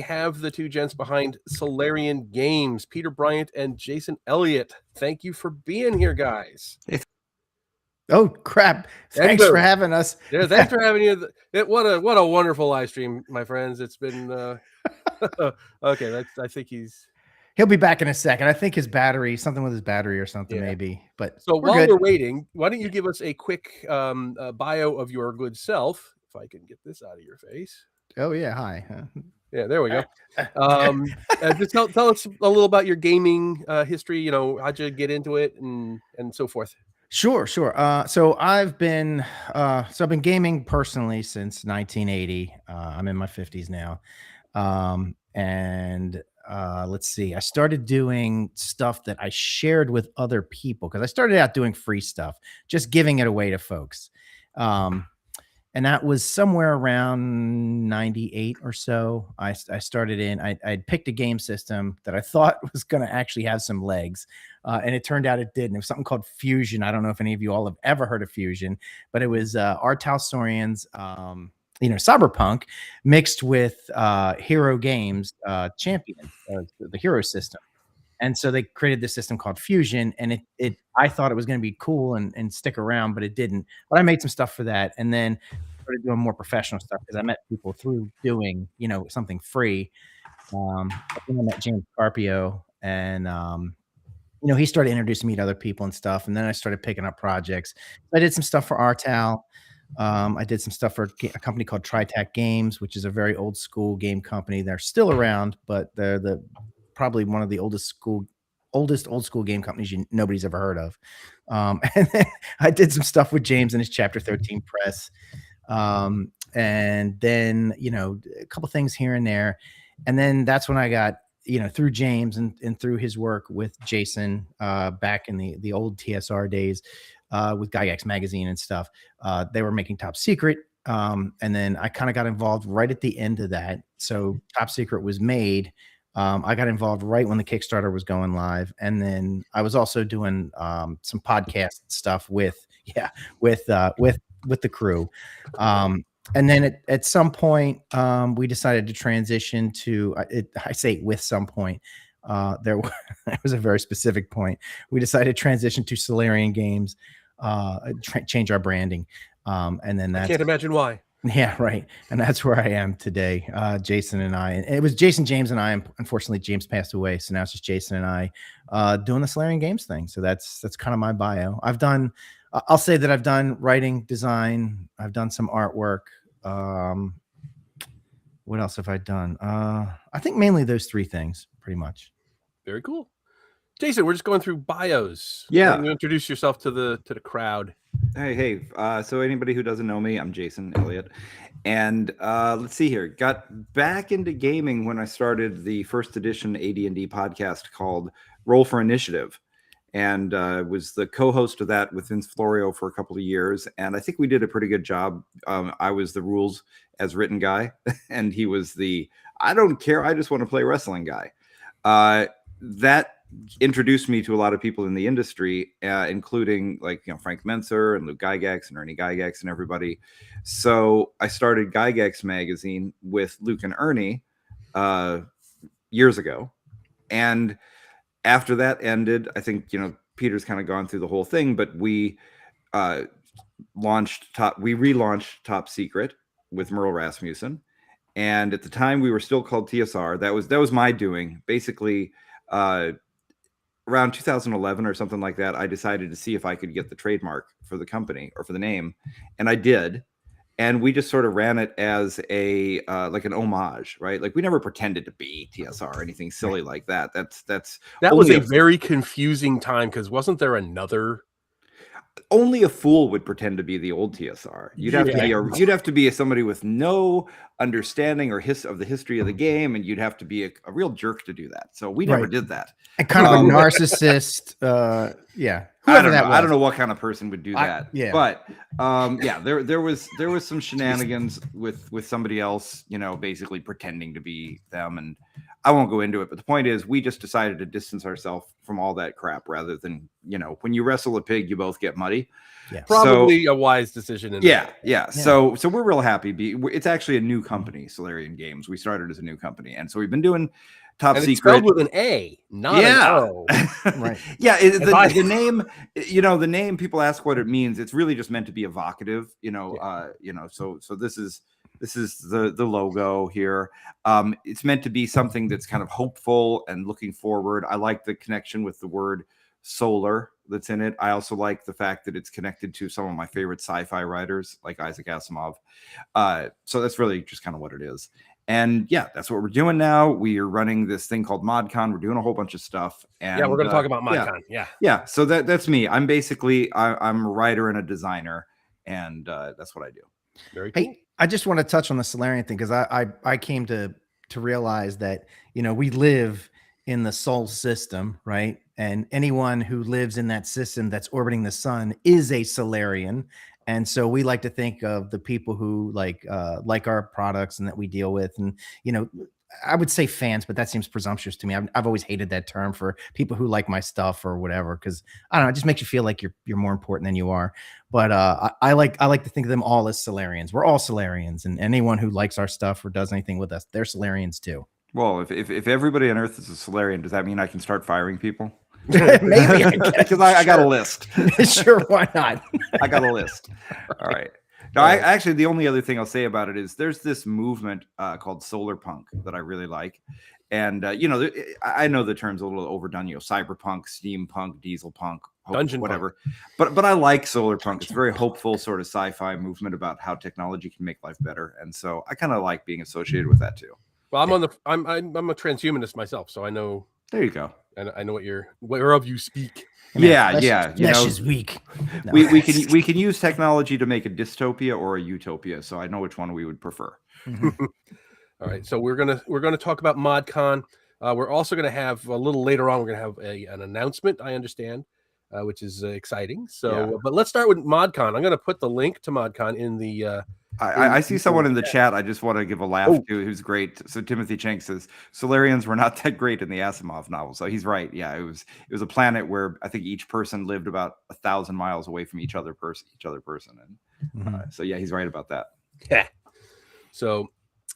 have the two gents behind Solarian Games, Peter Bryant and Jason Elliott. Thank you for being here, guys. Oh crap! Thanks for having us. Yeah, thanks for having you. What a wonderful live stream, my friends. It's been okay. I think he'll be back in a second. I think his battery, something with his battery or something, maybe. But so while we're waiting, why don't you give us a quick bio of your good self? If I can get this out of your face. Oh yeah, hi. Yeah, there we go. Just tell us a little about your gaming history. You know, how'd you get into it, and so forth. Sure. So I've been gaming personally since 1980. I'm in my 50s now, and let's see. I started doing stuff that I shared with other people because I started out doing free stuff, just giving it away to folks. And that was somewhere around 98 or so. I started in, I'd picked a game system that I thought was going to actually have some legs. And it turned out it didn't. It was something called Fusion. I don't know if any of you all have ever heard of Fusion, but it was Art Sorian's, Cyberpunk mixed with Hero Games Champion, the Hero system. And so they created this system called Fusion, and I thought it was going to be cool and stick around, but it didn't. But I made some stuff for that, and then started doing more professional stuff because I met people through doing, something free. I met James Carpio, and he started introducing me to other people and stuff, and then I started picking up projects. I did some stuff for Artal. I did some stuff for a company called Tritac Games, which is a very old school game company. They're still around, but they're probably one of the oldest old school game companies nobody's ever heard of. And then I did some stuff with James and his Chapter 13 press. And then, a couple things here and there. And then that's when I got, through James and through his work with Jason, back in the old TSR days, with Gygax magazine and stuff, they were making Top Secret. And then I kind of got involved right at the end of that. So Top Secret was made. I got involved right when the Kickstarter was going live. And then I was also doing some podcast stuff with the crew. And then at some point, we decided to transition to, I say with some point, there was a very specific point. We decided to transition to Solarian Games, change our branding. And then I can't imagine why. Yeah, right. And that's where I am today. Jason and I, and it was Jason, James, and I. Unfortunately, James passed away, so now it's just Jason and I doing the Solarian Games thing. So that's kind of my bio. I'll say that I've done writing, design. I've done some artwork. What else have I done? I think mainly those three things, pretty much. Very cool. Jason, we're just going through bios. Yeah. You introduce yourself to the crowd. Hey. So anybody who doesn't know me, I'm Jason Elliott. And let's see here. Got back into gaming when I started the first edition AD&D podcast called Roll for Initiative. And was the co-host of that with Vince Florio for a couple of years. And I think we did a pretty good job. I was the rules as written guy. And he was the, I don't care, I just want to play wrestling guy. That introduced me to a lot of people in the industry, including Frank Menser and Luke Gygax and Ernie Gygax and everybody. So I started Gygax magazine with Luke and Ernie years ago. And after that ended, I think, Peter's kind of gone through the whole thing, but we relaunched Top Secret with Merle Rasmussen. And at the time we were still called TSR. That was my doing. Basically, around 2011 or something like that, I decided to see if I could get the trademark for the company or for the name. And I did. And we just sort of ran it as a like an homage, right? Like we never pretended to be TSR or anything silly like that. That was a very confusing time because wasn't there another? Only a fool would pretend to be the old TSR. You'd have to be somebody with no understanding or of the history of the game, and you'd have to be a real jerk to do that. So we never did that. And kind of a narcissist. Yeah. I don't know what kind of person would do that. Yeah. But there was some shenanigans with somebody else, basically pretending to be them. And I won't go into it, but the point is we just decided to distance ourselves from all that crap rather than, when you wrestle a pig, you both get muddy. Yeah. Probably a wise decision. Yeah. So we're real happy. It's actually a new company, Solarian Games. We started as a new company, and so we've been doing top And secret. it's spelled with an A, not an O. Right. Yeah, the name, the name, people ask what it means. It's really just meant to be evocative, so this is the logo here. It's meant to be something that's kind of hopeful and looking forward. I like the connection with the word solar that's in it. I also like the fact that it's connected to some of my favorite sci-fi writers like Isaac Asimov. So that's really just kind of what it is. And yeah, that's what we're doing now. We are running this thing called ModCon. We're doing a whole bunch of stuff. And yeah, we're going to talk about ModCon. Yeah. So that's me. I'm basically I'm a writer and a designer, and that's what I do. Very cool. Hey, I just want to touch on the Solarian thing because I came to realize that we live in the Sol system, right? And anyone who lives in that system that's orbiting the sun is a Solarian. And so we like to think of the people who like our products and that we deal with. And, I would say fans, but that seems presumptuous to me. I've always hated that term for people who like my stuff or whatever, because I don't know, it just makes you feel like you're more important than you are. But I like to think of them all as Solarians. We're all Solarians, and anyone who likes our stuff or does anything with us, they're Solarians too. Well, if everybody on Earth is a Solarian, does that mean I can start firing people? Maybe because I got a list. Sure, why not? I got a list. All right. No, actually, the only other thing I'll say about it is there's this movement called solar punk that I really like. And, I know the term's a little overdone, cyberpunk, steampunk, diesel punk, dungeon whatever. But I like solar punk. It's a very hopeful sort of sci-fi movement about how technology can make life better. And so I kind of like being associated with that too. Well, I'm a transhumanist myself, so I know. There you go. And I know whereof you speak. Yeah. Flesh is weak. No. We can use technology to make a dystopia or a utopia. So I know which one we would prefer. Mm-hmm. All right. So we're gonna talk about ModCon. We're also gonna have a little later on. We're gonna have an announcement. I understand, which is exciting. So, but let's start with ModCon. I'm gonna put the link to ModCon in the. I see someone in the chat. I just want to give a laugh to, who's great. So Timothy Chang says Solarians were not that great in the Asimov novel. So he's right. Yeah, it was a planet where I think each person lived about 1,000 miles away from each other person. And so yeah, he's right about that. Yeah. So,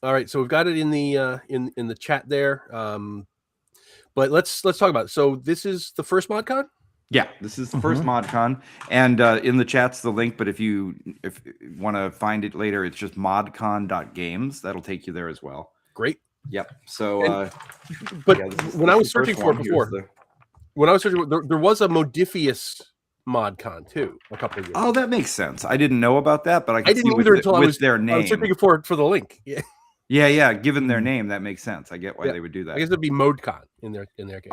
all right. So we've got it in the chat there. But let's talk about it. So this is the first ModCon. Yeah, this is the first ModCon, and in the chat's the link. But if you want to find it later, it's just modcon.games. That'll take you there as well. Great. Yep. So, when I was searching for it before, there was a Modifius ModCon too a couple of years. Oh, that makes sense. I didn't know about that, but I didn't see either until I was their name. I was searching for the link. Yeah. Yeah. Given their name, that makes sense. I get why they would do that. I guess it'd be ModCon in their case.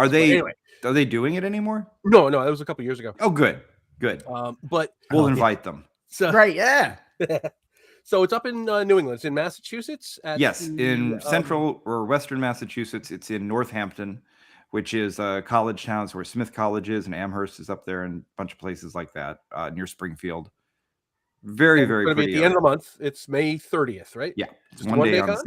Are they doing it anymore? No, that was a couple years ago. Oh, good. But we'll invite them. So, right, yeah. So it's up in New England. It's in Massachusetts. In central or western Massachusetts. It's in Northampton, which is a college town where Smith College is, and Amherst is up there, and a bunch of places like that near Springfield. Very, very pretty. At the end of the month. It's May 30th, right? Yeah, it's one day on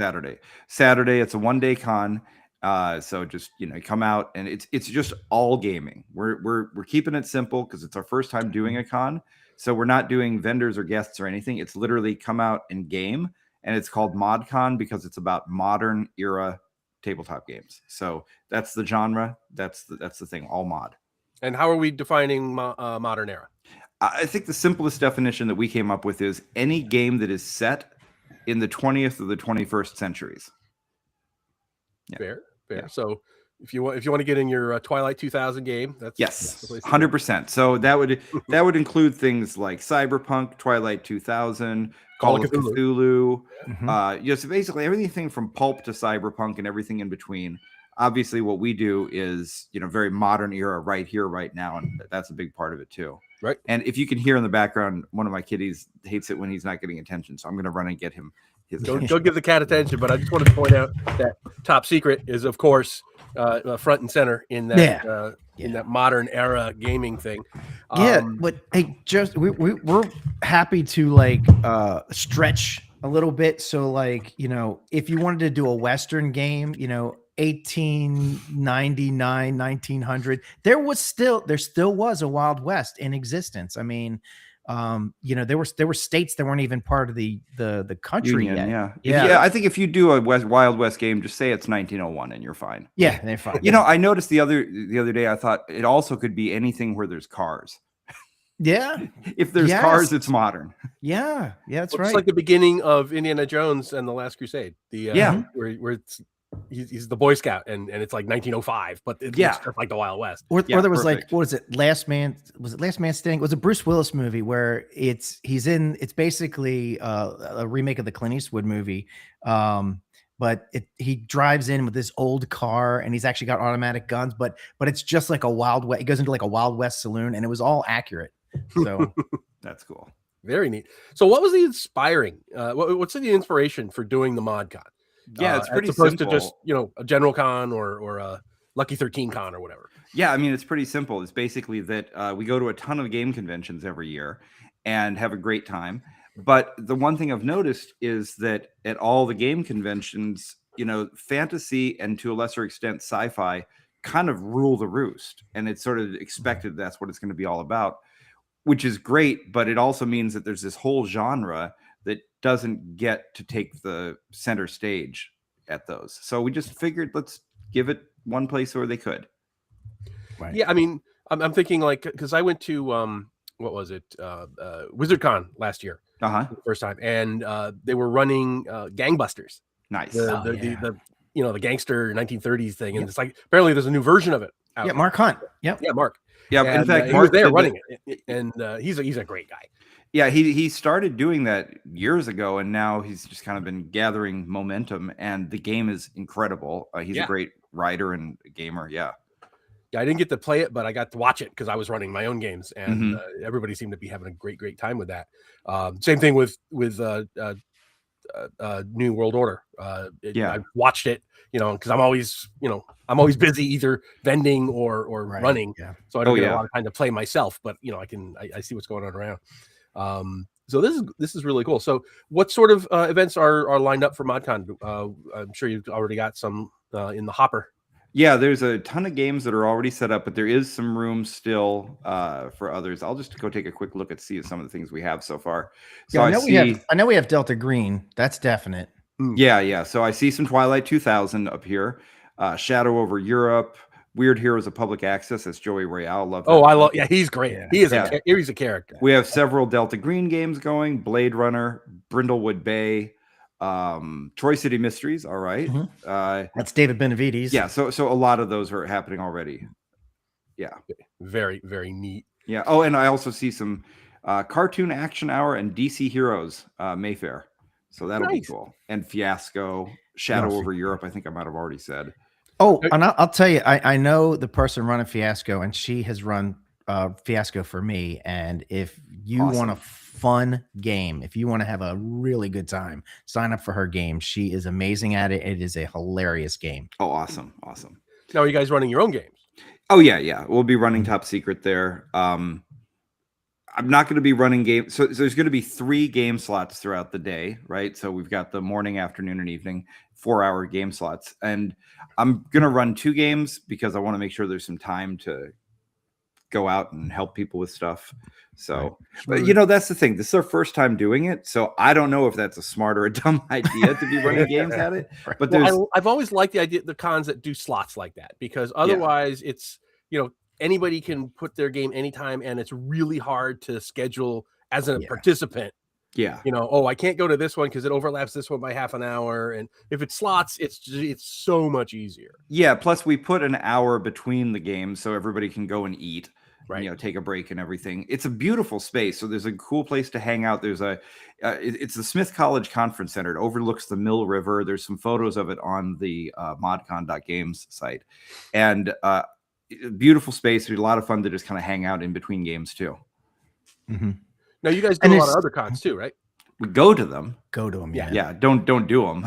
Saturday. It's a one-day con. So just come out, and it's just all gaming. We're keeping it simple because it's our first time doing a con. So we're not doing vendors or guests or anything. It's literally come out and game, and it's called ModCon because it's about modern era tabletop games. So that's the genre. That's the thing. All mod. And how are we defining modern era? I think the simplest definition that we came up with is any game that is set in the 20th or the 21st centuries. Yeah. Fair. Yeah. So if you want to get in your Twilight 2000 game, that's 100%. So that would include things like Cyberpunk, Twilight 2000, Call of Cthulhu. So basically everything from pulp to Cyberpunk and everything in between. Obviously, what we do is very modern era, right here, right now, and that's a big part of it too. Right. And if you can hear in the background, one of my kitties hates it when he's not getting attention, so I'm going to run and get him. Don't give the cat attention, but I just wanted to point out that Top Secret is, of course, front and center in that in that modern era gaming thing. But hey, just we're happy to stretch a little bit. So if you wanted to do a Western game, 1899, 1900, there still was a Wild West in existence. I mean, you know, there were states that weren't even part of the country Union, yet. Yeah. I think if you do a Wild West game, just say it's 1901 and you're fine. Yeah, they're fine. You know, I noticed the other day, I thought it also could be anything where there's cars. Yeah. If there's cars, it's modern. Yeah, that's right. It's like the beginning of Indiana Jones and the Last Crusade. Where he's the Boy Scout and it's like 1905, but it's just like the Wild West. Or there was like, what was it? Last Man Standing? It was a Bruce Willis movie where it's basically a remake of the Clint Eastwood movie. But he drives in with this old car and he's actually got automatic guns, but it's just like a Wild West. He goes into like a Wild West saloon and it was all accurate. So that's cool. Very neat. So what was the inspiring? What's the inspiration for doing the ModCon? Yeah, it's pretty supposed simple. to just, you know, a General Con or a Lucky 13 Con or whatever. Yeah, I mean, it's pretty simple. It's basically that we go to a ton of game conventions every year and have a great time. But the one thing I've noticed is that at all the game conventions, you know, fantasy and to a lesser extent sci-fi kind of rule the roost. And it's sort of expected that's what it's going to be all about, which is great. But it also means that there's this whole genre that doesn't get to take the center stage at those. So we just figured let's give it one place where they could. Right. Yeah, I mean, I'm thinking like, because I went to what was it, WizardCon last year, the first time, and they were running Gangbusters. Nice. The you know, the gangster 1930s thing, and it's like apparently there's a new version of it out. Yeah, Mark Hunt. Yeah, Mark. Yeah, in fact, he was there running it, and he's a great guy. Yeah, he started doing that years ago, and now he's just kind of been gathering momentum, and the game is incredible. He's a great writer and gamer. Yeah, I didn't get to play it, but I got to watch it because I was running my own games, and everybody seemed to be having a great time with that. Same thing with New World Order. I watched it, you know, because I'm always busy either vending or running, so I don't get a lot of time to play myself. But you know, I see what's going on around. So this is really cool. So what sort of events are lined up for ModCon? I'm sure you've already got some in the hopper. Yeah, there's a ton of games that are already set up, but there is some room still for others. I'll just go take a quick look at some of the things we have so far. So I know we have Delta Green. That's definite. Yeah. So I see some Twilight 2000 up here. Shadow over Europe. Weird Heroes of Public Access. That's Joey Royale. Love that. I love. Yeah, he's great. Yeah. He's a character. We have several Delta Green games going. Blade Runner, Brindlewood Bay, Troy City Mysteries. All right. That's David Benavides. Yeah. So a lot of those are happening already. Yeah. Very, very neat. Yeah. Oh, and I also see some Cartoon Action Hour and DC Heroes Mayfair. So that'll be cool. And Fiasco, Shadow over Europe. I think I might have already said. Oh, and I'll tell you, I know the person running Fiasco, and she has run Fiasco for me. And if you want a fun game, if you want to have a really good time, sign up for her game. She is amazing at it. It is a hilarious game. Oh, awesome. Now, are you guys running your own games? Oh, yeah. We'll be running Top Secret there. I'm not going to be running games. So there's going to be 3 game slots throughout the day, right? So we've got the morning, afternoon, and evening 4-hour game slots. And I'm going to run 2 games because I want to make sure there's some time to go out and help people with stuff. So, but you know, that's the thing. This is our first time doing it. So I don't know if that's a smart or a dumb idea to be running games at it. But I've always liked the cons that do slots like that, because otherwise it's, you know, anybody can put their game anytime, and it's really hard to schedule as a participant. Yeah. You know, I can't go to this one because it overlaps this one by half an hour. And if it's slots, it's so much easier. Yeah. Plus we put an hour between the games so everybody can go and eat, and, you know, take a break and everything. It's a beautiful space. So there's a cool place to hang out. There's it's the Smith College Conference Center. It overlooks the Mill River. There's some photos of it on the modcon.games site, and beautiful space. There's a lot of fun to just kind of hang out in between games too. Now you guys do a lot of other cons too, right? We go to them. Yeah. Don't do them.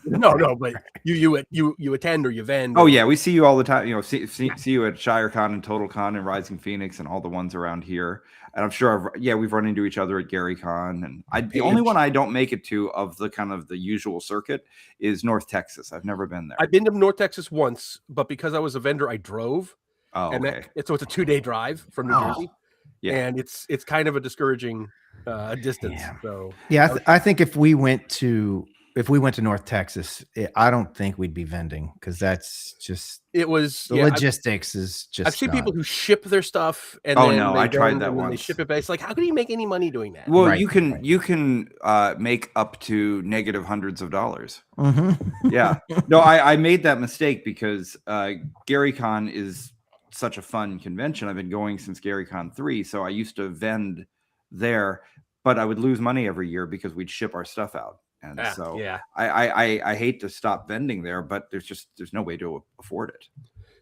No, but you attend or you vend. Oh yeah, we see you all the time. You know, see you at ShireCon and TotalCon and Rising Phoenix and all the ones around here. And I'm sure we've run into each other at GaryCon. And the only one I don't make it to of the kind of the usual circuit is North Texas. I've never been there. I've been to North Texas once, but because I was a vendor, I drove. Oh, okay. So it's a 2-day drive from New Jersey. and it's kind of a discouraging distance. Yeah. So Yeah, I think if we went to North Texas, I don't think we'd be vending, because that's just it was. the logistics is just. I've seen not. people who ship their stuff and Oh, then no, they I tried vend that and then they once. ship it back. It's like, how can you make any money doing that? Well, Right, you can right. you can make up to negative hundreds of dollars. Mhm. Yeah. No, I made that mistake because GaryCon is such a fun convention. I've been going since GaryCon 3, so I used to vend there, but I would lose money every year because we'd ship our stuff out. And so yeah. I hate to stop vending there, but there's no way to afford it.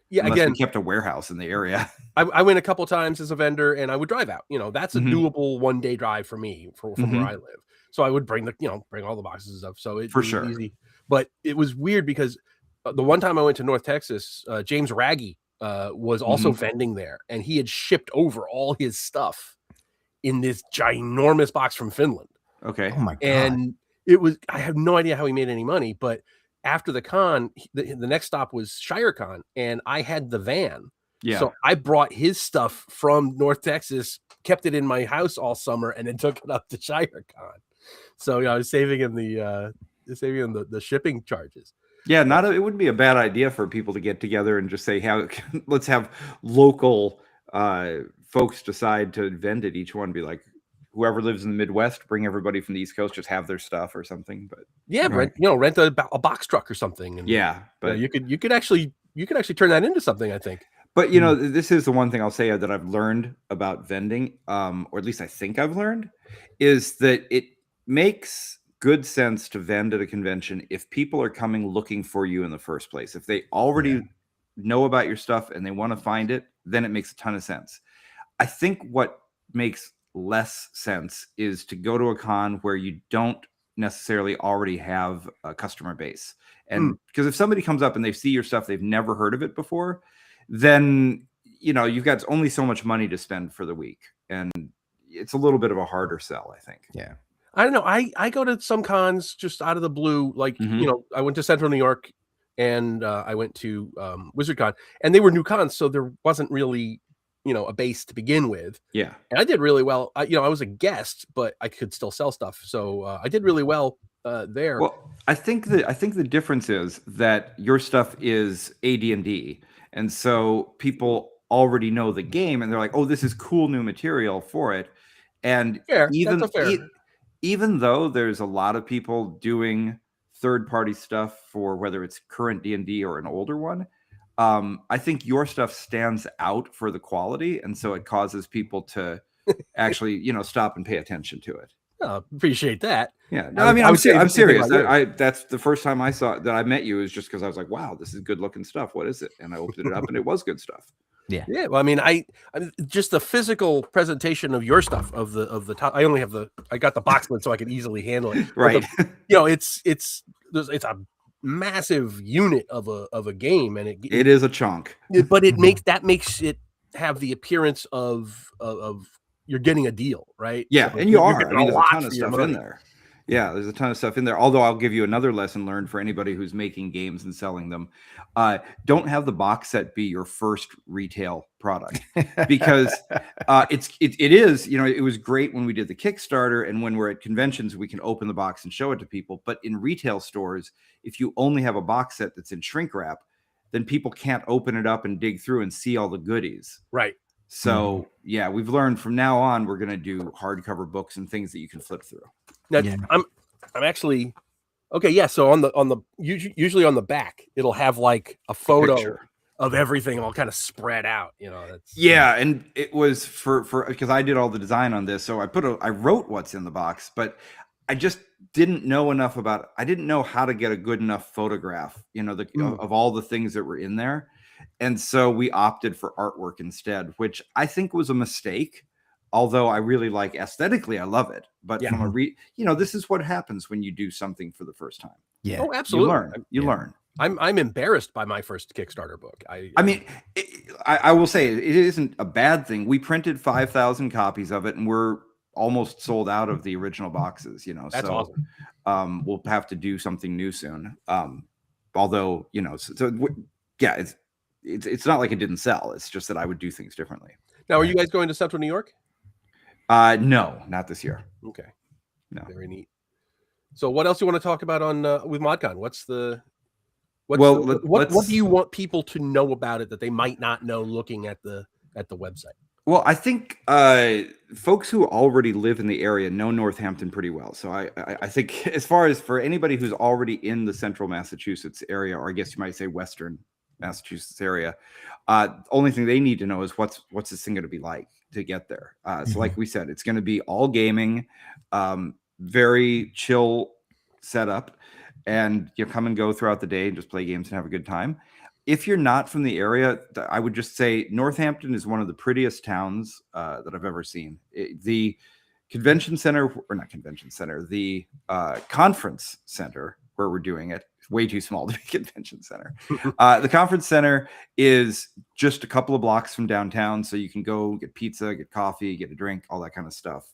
Yeah, Unless again, we kept a warehouse in the area. I went a couple times as a vendor and I would drive out. That's a doable 1-day drive for me from where I live. So I would bring all the boxes and stuff. So it was easy. But it was weird because the one time I went to North Texas, James Raggy was also vending there, and he had shipped over all his stuff in this ginormous box from Finland. Okay. Oh my God. And I have no idea how he made any money, but after the con, the next stop was ShireCon, and I had the van. Yeah. So I brought his stuff from North Texas, kept it in my house all summer, and then took it up to ShireCon. So I was saving him the shipping charges. Yeah, it wouldn't be a bad idea for people to get together and just say, let's have local folks decide to vend it. Each one be like, whoever lives in the Midwest, bring everybody from the East Coast, just have their stuff or something. But yeah, right. rent a box truck or something. And, but you could actually turn that into something, I think. But this is the one thing I'll say that I've learned about vending, or at least I think I've learned, is that it makes good sense to vend at a convention if people are coming looking for you in the first place. If they already know about your stuff and they want to find it, then it makes a ton of sense. I think what makes less sense is to go to a con where you don't necessarily already have a customer base. And because if somebody comes up and they see your stuff, they've never heard of it before, then you've got only so much money to spend for the week, and it's a little bit of a harder sell, I think. Yeah. I don't know. I go to some cons just out of the blue. Like, I went to Central New York, and I went to WizardCon, and they were new cons, so there wasn't really, a base to begin with. Yeah. And I did really well. I was a guest, but I could still sell stuff. So I did really well there. Well, I think the difference is that your stuff is AD&D, and so people already know the game, and they're like, "Oh, this is cool new material for it." And even though there's a lot of people doing third-party stuff for whether it's current D&D or an older one, I think your stuff stands out for the quality, and so it causes people to actually, stop and pay attention to it. Oh, appreciate that. Yeah, no, I mean, I'm serious. That's the first time I saw that I met you is just because I was like, "Wow, this is good looking stuff. What is it?" And I opened it up, and it was good stuff. Yeah. Yeah. Well, I mean, I just the physical presentation of your stuff of the top. I only have I got the box lid so I can easily handle it. Right. It's a massive unit of a game, and it is a chunk. But it makes it have the appearance of you're getting a deal, right? Yeah, so and you are. I mean, there's a ton of stuff in there. Yeah, there's a ton of stuff in there. Although I'll give you another lesson learned for anybody who's making games and selling them. Don't have the box set be your first retail product, because it is, it was great when we did the Kickstarter, and when we're at conventions, we can open the box and show it to people. But in retail stores, if you only have a box set that's in shrink wrap, then people can't open it up and dig through and see all the goodies. Right. So yeah, we've learned from now on, we're going to do hardcover books and things that you can flip through. Now, I'm actually okay. Yeah. So usually on the back, it'll have like a photo of everything all kind of spread out. And it was for because I did all the design on this, so I wrote what's in the box, but I just didn't know enough about it. I didn't know how to get a good enough photograph, of all the things that were in there. And so we opted for artwork instead, which I think was a mistake. Although I really like aesthetically, I love it. But from this is what happens when you do something for the first time. Yeah. Oh, absolutely. You learn. I'm embarrassed by my first Kickstarter book. I will say it isn't a bad thing. We printed 5,000 copies of it, and we're almost sold out of the original boxes. That's so awesome. We'll have to do something new soon. Although it's not like it didn't sell. It's just that I would do things differently. Now, are you guys going to Central New York? No, not this year. Okay. No. Very neat. So what else do you want to talk about on with ModCon? What do you want people to know about it that they might not know looking at the website? Well, I think folks who already live in the area know Northampton pretty well. So I think as far as for anybody who's already in the central Massachusetts area, or I guess you might say western Massachusetts area, only thing they need to know is what's this thing going to be like to get there. So like we said, it's going to be all gaming, very chill setup, and you come and go throughout the day and just play games and have a good time. If you're not from the area, I would just say Northampton is one of the prettiest towns that I've ever seen. The convention center, or not convention center, the conference center where we're doing it, is way too small to be a convention center. The conference center is just a couple of blocks from downtown, so you can go get pizza, get coffee, get a drink, all that kind of stuff.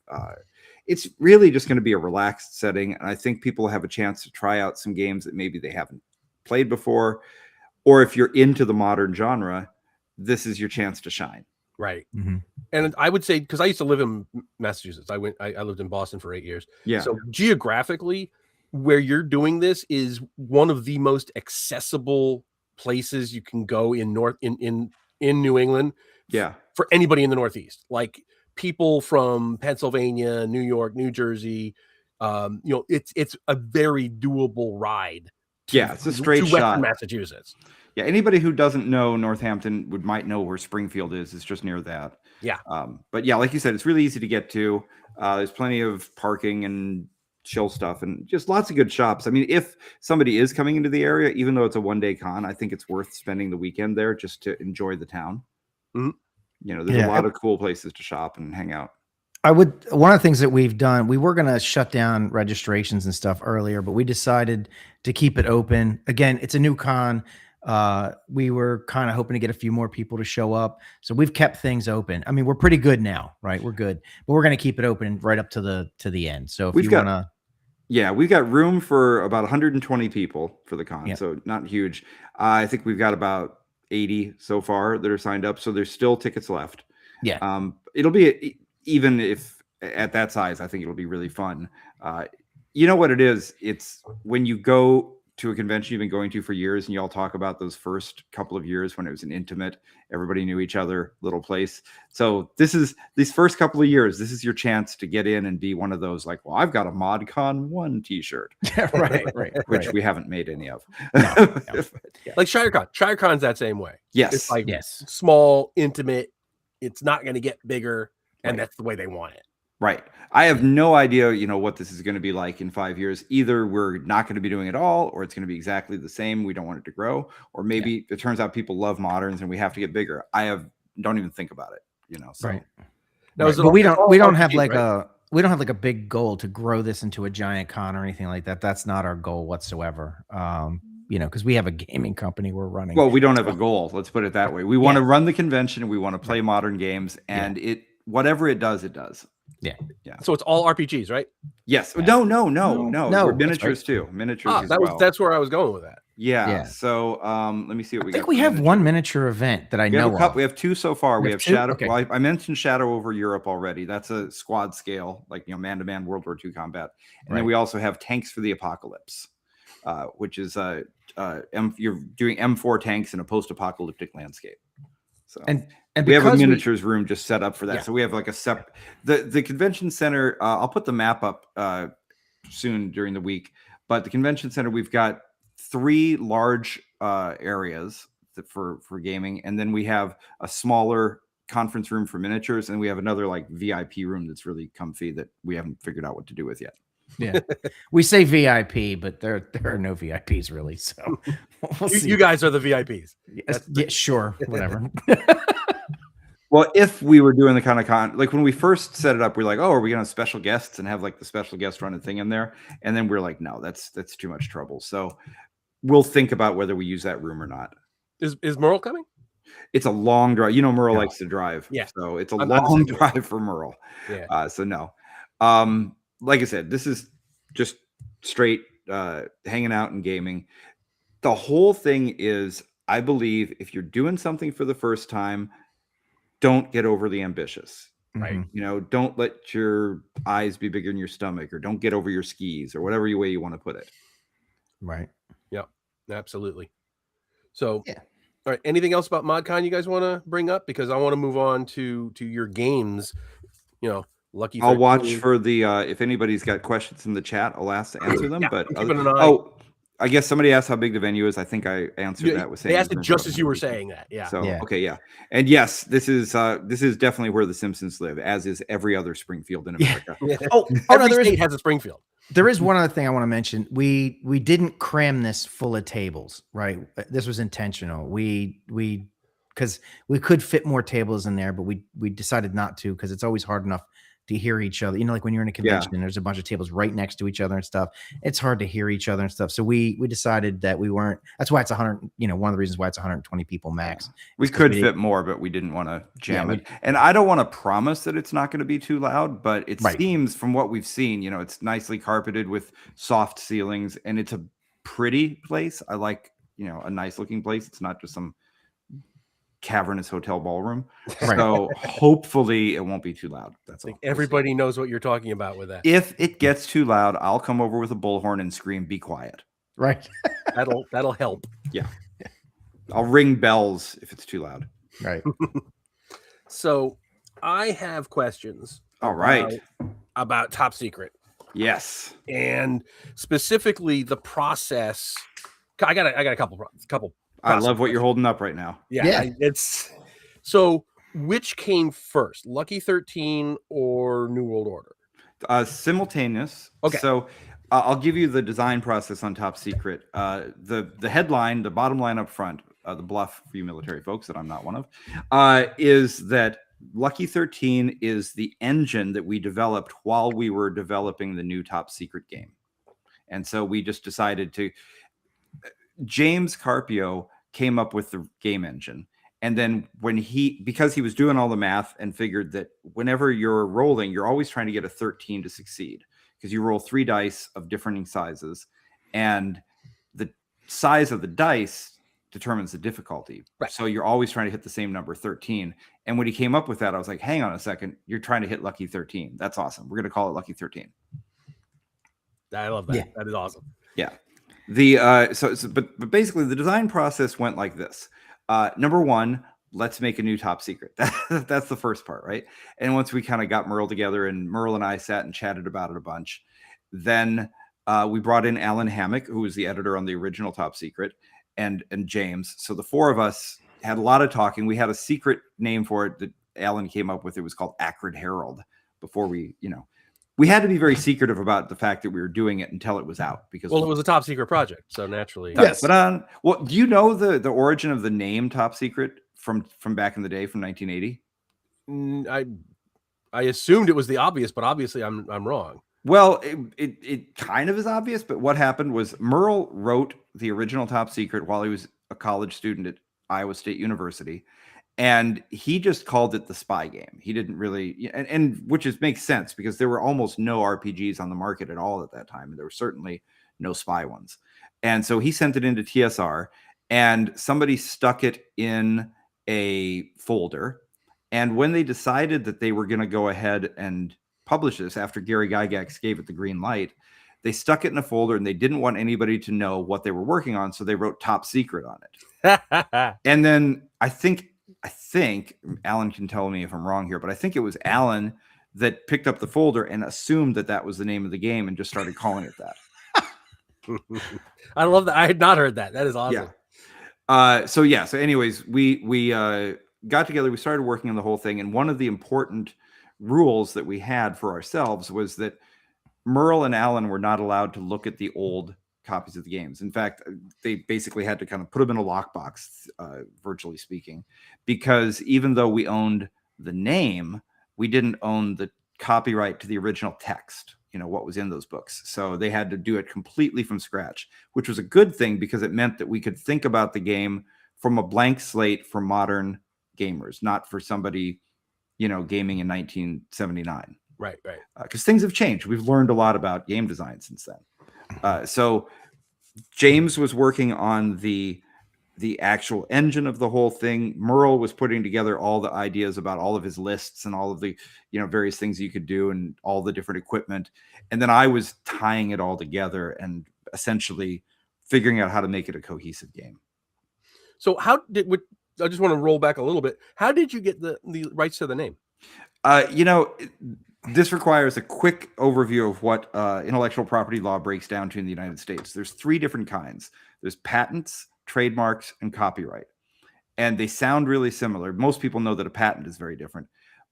It's really just going to be a relaxed setting, and I think people have a chance to try out some games that maybe they haven't played before. Or if you're into the modern genre, this is your chance to shine. Right. And I would say, because I used to live in Massachusetts, I lived in Boston for 8 years. Yeah. So geographically, where you're doing this is one of the most accessible places you can go in New England. Yeah. For anybody in the Northeast, like people from Pennsylvania, New York, New Jersey, it's a very doable ride. It's a straight shot. Western Massachusetts. Yeah, anybody who doesn't know Northampton might know where Springfield is. It's just near that. Yeah. But yeah, like you said, it's really easy to get to. There's plenty of parking and chill stuff and just lots of good shops. I mean, if somebody is coming into the area, even though it's a one-day con, I think it's worth spending the weekend there just to enjoy the town. There's a lot of cool places to shop and hang out. One of the things that we've done, we were going to shut down registrations and stuff earlier, but we decided to keep it open. Again, it's a new con. We were kind of hoping to get a few more people to show up. So we've kept things open. I mean, we're pretty good now, right? We're good, but we're going to keep it open right up to the end. So if we've got room for about 120 people for the con. So not huge. I think we've got about 80 so far that are signed up. So there's still tickets left. Yeah. It'll be even if at that size, I think it'll be really fun. You know what it is? It's when you go to a convention you've been going to for years and you all talk about those first couple of years when it was an intimate, everybody knew each other little place. So these first couple of years, this is your chance to get in and be one of those like, well, I've got a ModCon 1 t-shirt. right. Which we haven't made any of. No. Like ShireCon. ShireCon's that same way. Yes. It's like small, intimate. It's not going to get bigger. And that's the way they want it. Right. I have no idea, what this is going to be like in 5 years. Either we're not going to be doing it all, or it's going to be exactly the same. We don't want it to grow. Or maybe it turns out people love moderns and we have to get bigger. Don't even think about it, So. Right. Now, but we don't have like a big goal to grow this into a giant con or anything like that. That's not our goal whatsoever. Because we have a gaming company we're running. Well, we don't have a goal. Let's put it that way. We want to run the convention. We want to play modern games, and whatever it does, it does. Yeah. So it's all RPGs, right? Yes. No. We're miniatures too. Miniatures as well. That's where I was going with that. Yeah. So let me see what we got. I think we have one miniature event that I know of. We have two so far. We have Shadow. Okay. Well, I mentioned Shadow over Europe already. That's a squad scale, like man-to-man World War II combat. And then we also have Tanks for the Apocalypse, which is you're doing M4 tanks in a post-apocalyptic landscape. So and we have a miniatures room just set up for that. So we have like the convention center. I'll put the map up soon during the week. But the convention center, we've got 3 large areas for gaming, and then we have a smaller conference room for miniatures, and we have another like VIP room that's really comfy that we haven't figured out what to do with yet. Yeah, we say VIP, but there are no VIPs really. So you guys are the VIPs. Yeah, sure, whatever. Well, if we were doing the kind of con, like when we first set it up, we're like, oh, are we going to have special guests and have like the special guest run a thing in there? And then we're like, no, that's too much trouble. So we'll think about whether we use that room or not. Is Merle coming? It's a long drive. Merle likes to drive. Yeah. So it's a long drive for Merle. Yeah. So no. Like I said, this is just straight hanging out and gaming. The whole thing is, I believe if you're doing something for the first time, don't get overly ambitious. Right. You know, don't let your eyes be bigger than your stomach, or don't get over your skis, or whatever way you want to put it. Right. Yeah, absolutely. So, Yeah. all right. Anything else about ModCon you guys want to bring up? Because I want to move on to your games. You know, Lucky 13. I'll watch for the if anybody's got questions in the chat, I'll answer them. Yeah, But I'm keeping an eye. I guess somebody asked how big the venue is. I think I answered that with saying they asked it just as you were saying that. Yeah. So Yeah. okay, yeah, and yes, this is definitely where the Simpsons live, as is every other Springfield in America. Yeah. Every Every state has a Springfield. There is one other thing I want to mention. We didn't cram this full of tables, right? This was intentional. Because we could fit more tables in there, but we decided not to, because it's always hard enough to hear each other. You know, like when you're in a convention and there's a bunch of tables right next to each other and stuff, it's hard to hear each other and stuff. So we decided that we weren't. That's why it's 100. You know, one of the reasons why it's 120 people max. We could fit more, but we didn't want to jam it. And I don't want to promise that it's not going to be too loud, but it seems from what we've seen, you know, it's nicely carpeted with soft ceilings, and it's a pretty place. I like, you know, a nice looking place. It's not just some cavernous hotel ballroom. So hopefully it won't be too loud. That's all. Everybody knows what you're talking about with that. If it gets too loud, I'll come over with a bullhorn and scream, "Be quiet." Right. That'll help. Yeah. I'll ring bells if it's too loud. Right. So I have questions. All right. About Top Secret. Yes. And specifically the process. I got a couple. I love what you're holding up right now. Yeah. It's so. Which came first, Lucky 13 or New World Order? Simultaneous. Okay. So I'll give you the design process on Top Secret. The headline, the bottom line up front, the bluff for you military folks that I'm not one of, is that Lucky 13 is the engine that we developed while we were developing the new Top Secret game. And so we just decided to. James Carpio came up with the game engine. And then because he was doing all the math and figured that whenever you're rolling, you're always trying to get a 13 to succeed, because you roll 3 dice of differing sizes, and the size of the dice determines the difficulty. Right. So you're always trying to hit the same number, 13. And when he came up with that, I was like, hang on a second, you're trying to hit Lucky 13. That's awesome. We're going to call it Lucky 13. I love that. Yeah. That is awesome. Yeah. But basically the design process went like this. Number one, let's make a new Top Secret. That's the first part, right? And once we kind of got Merle together, and Merle and I sat and chatted about it a bunch, then we brought in Alan Hammock, who was the editor on the original Top Secret, and James. So the 4 of us had a lot of talking. We had a secret name for it that Alan came up with. It was called Acrid Herald. Before we had to be very secretive about the fact that we were doing it until it was out, because it was a top secret project, so naturally. Yes. But do you know the origin of the name Top Secret from back in the day, from 1980? I assumed it was the obvious, but obviously I'm wrong. Well, it kind of is obvious, but what happened was Merle wrote the original Top Secret while he was a college student at Iowa State University. And he just called it the spy game. He didn't really, and which makes sense, because there were almost no RPGs on the market at all at that time. And there were certainly no spy ones. And so he sent it into TSR, and somebody stuck it in a folder. And when they decided that they were going to go ahead and publish this, after Gary Gygax gave it the green light, they stuck it in a folder, and they didn't want anybody to know what they were working on. So they wrote Top Secret on it. And then I think Alan can tell me if I'm wrong here, but I think it was Alan that picked up the folder and assumed that was the name of the game and just started calling it that. I love that. I had not heard that. That is awesome. Yeah. So anyways, we got together, we started working on the whole thing. And one of the important rules that we had for ourselves was that Merle and Alan were not allowed to look at the old copies of the games. In fact, they basically had to kind of put them in a lockbox, virtually speaking, because even though we owned the name, we didn't own the copyright to the original text, what was in those books. So they had to do it completely from scratch, which was a good thing, because it meant that we could think about the game from a blank slate for modern gamers, not for somebody, gaming in 1979. Right. Because things have changed. We've learned a lot about game design since then. So James was working on the the actual engine of the whole thing. Merle was putting together all the ideas about all of his lists and all of the, various things you could do and all the different equipment. And then I was tying it all together and essentially figuring out how to make it a cohesive game. So I just want to roll back a little bit. How did you get the rights to the name? This requires a quick overview of what intellectual property law breaks down to in the United States. There's 3 different kinds. There's patents, trademarks, and copyright. And they sound really similar. Most people know that a patent is very different.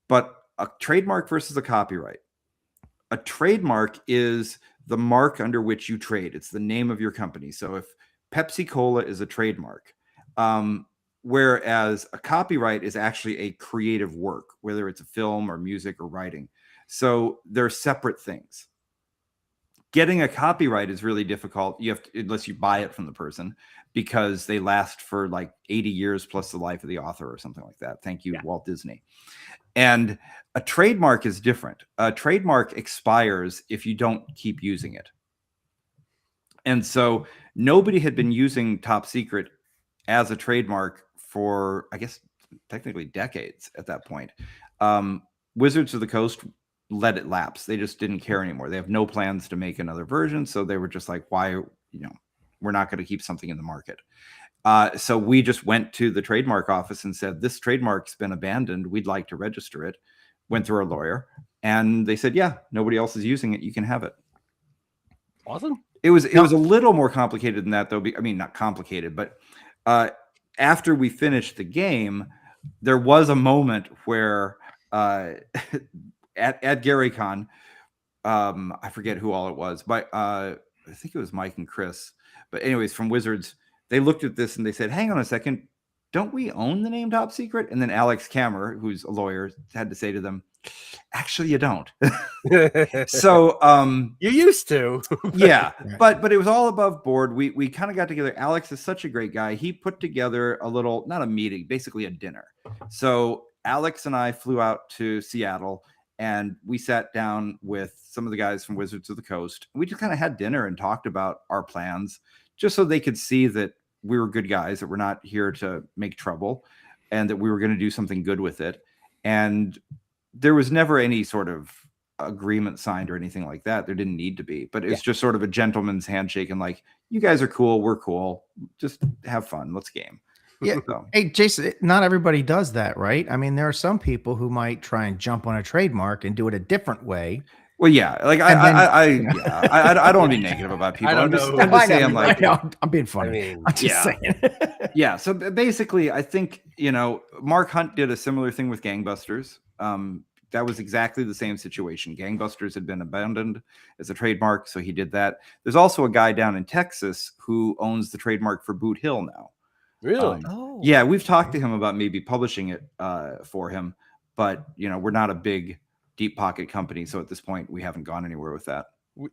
But a trademark versus a copyright. A trademark is the mark under which you trade. It's the name of your company. So if Pepsi-Cola is a trademark, whereas a copyright is actually a creative work, whether it's a film or music or writing. So they're separate things. Getting a copyright is really difficult. You have to, unless you buy it from the person, because they last for like 80 years plus the life of the author or something like that. Thank you, Walt Disney. And a trademark is different. A trademark expires if you don't keep using it. And so nobody had been using Top Secret as a trademark for, I guess, technically decades at that point. Wizards of the Coast let it lapse. They just didn't care anymore. They have no plans to make another version. So they were just like, why, we're not going to keep something in the market. So we just went to the trademark office and said, this trademark's been abandoned. We'd like to register it. Went through our lawyer and they said, yeah, nobody else is using it. You can have it. Awesome. It was a little more complicated than that, though. I mean, not complicated, but after we finished the game, there was a moment where at GaryCon, I forget who all it was, but I think it was Mike and Chris. But anyways, from Wizards, they looked at this and they said, hang on a second, don't we own the name Top Secret? And then Alex Kammer, who's a lawyer, had to say to them, actually, you don't. So you used to. Yeah, but it was all above board. We kind of got together. Alex is such a great guy. He put together a little, not a meeting, basically a dinner. So Alex and I flew out to Seattle and we sat down with some of the guys from Wizards of the Coast. We just kind of had dinner and talked about our plans, just so they could see that we were good guys, that we're not here to make trouble, and that we were going to do something good with it. And there was never any sort of agreement signed or anything like that. There didn't need to be, but it's just sort of a gentleman's handshake and like, you guys are cool. We're cool. Just have fun. Let's game. Yeah. So. Hey, Jason, not everybody does that, right? I mean, there are some people who might try and jump on a trademark and do it a different way. Well, yeah, like I don't want to be negative about people. I'm just saying, like, I'm being funny. I mean, I'm just saying. Yeah. So basically, I think, Mark Hunt did a similar thing with Gangbusters. That was exactly the same situation. Gangbusters had been abandoned as a trademark, so he did that. There's also a guy down in Texas who owns the trademark for Boot Hill now. Really? Yeah, we've talked to him about maybe publishing it for him, but we're not a big deep pocket company, so at this point we haven't gone anywhere with that.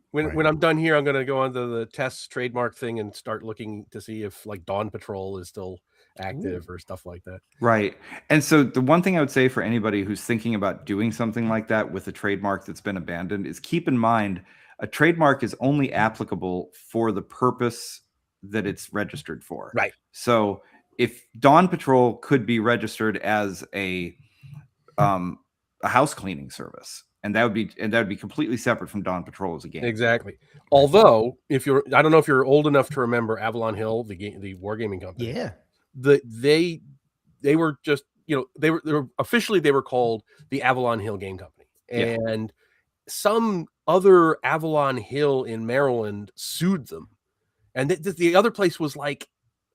When I'm done here, I'm going to go onto the Tess trademark thing and start looking to see if like Dawn Patrol is still active or stuff like that. Right. And so the one thing I would say for anybody who's thinking about doing something like that with a trademark that's been abandoned is keep in mind a trademark is only applicable for the purpose that it's registered for. Right. So if Dawn Patrol could be registered as a house cleaning service, and that would be completely separate from Dawn Patrol as a game. Exactly. Although, I don't know if you're old enough to remember Avalon Hill, the wargaming company. Yeah. They were just, they were officially they were called the Avalon Hill Game Company, and some other Avalon Hill in Maryland sued them, and the other place was like,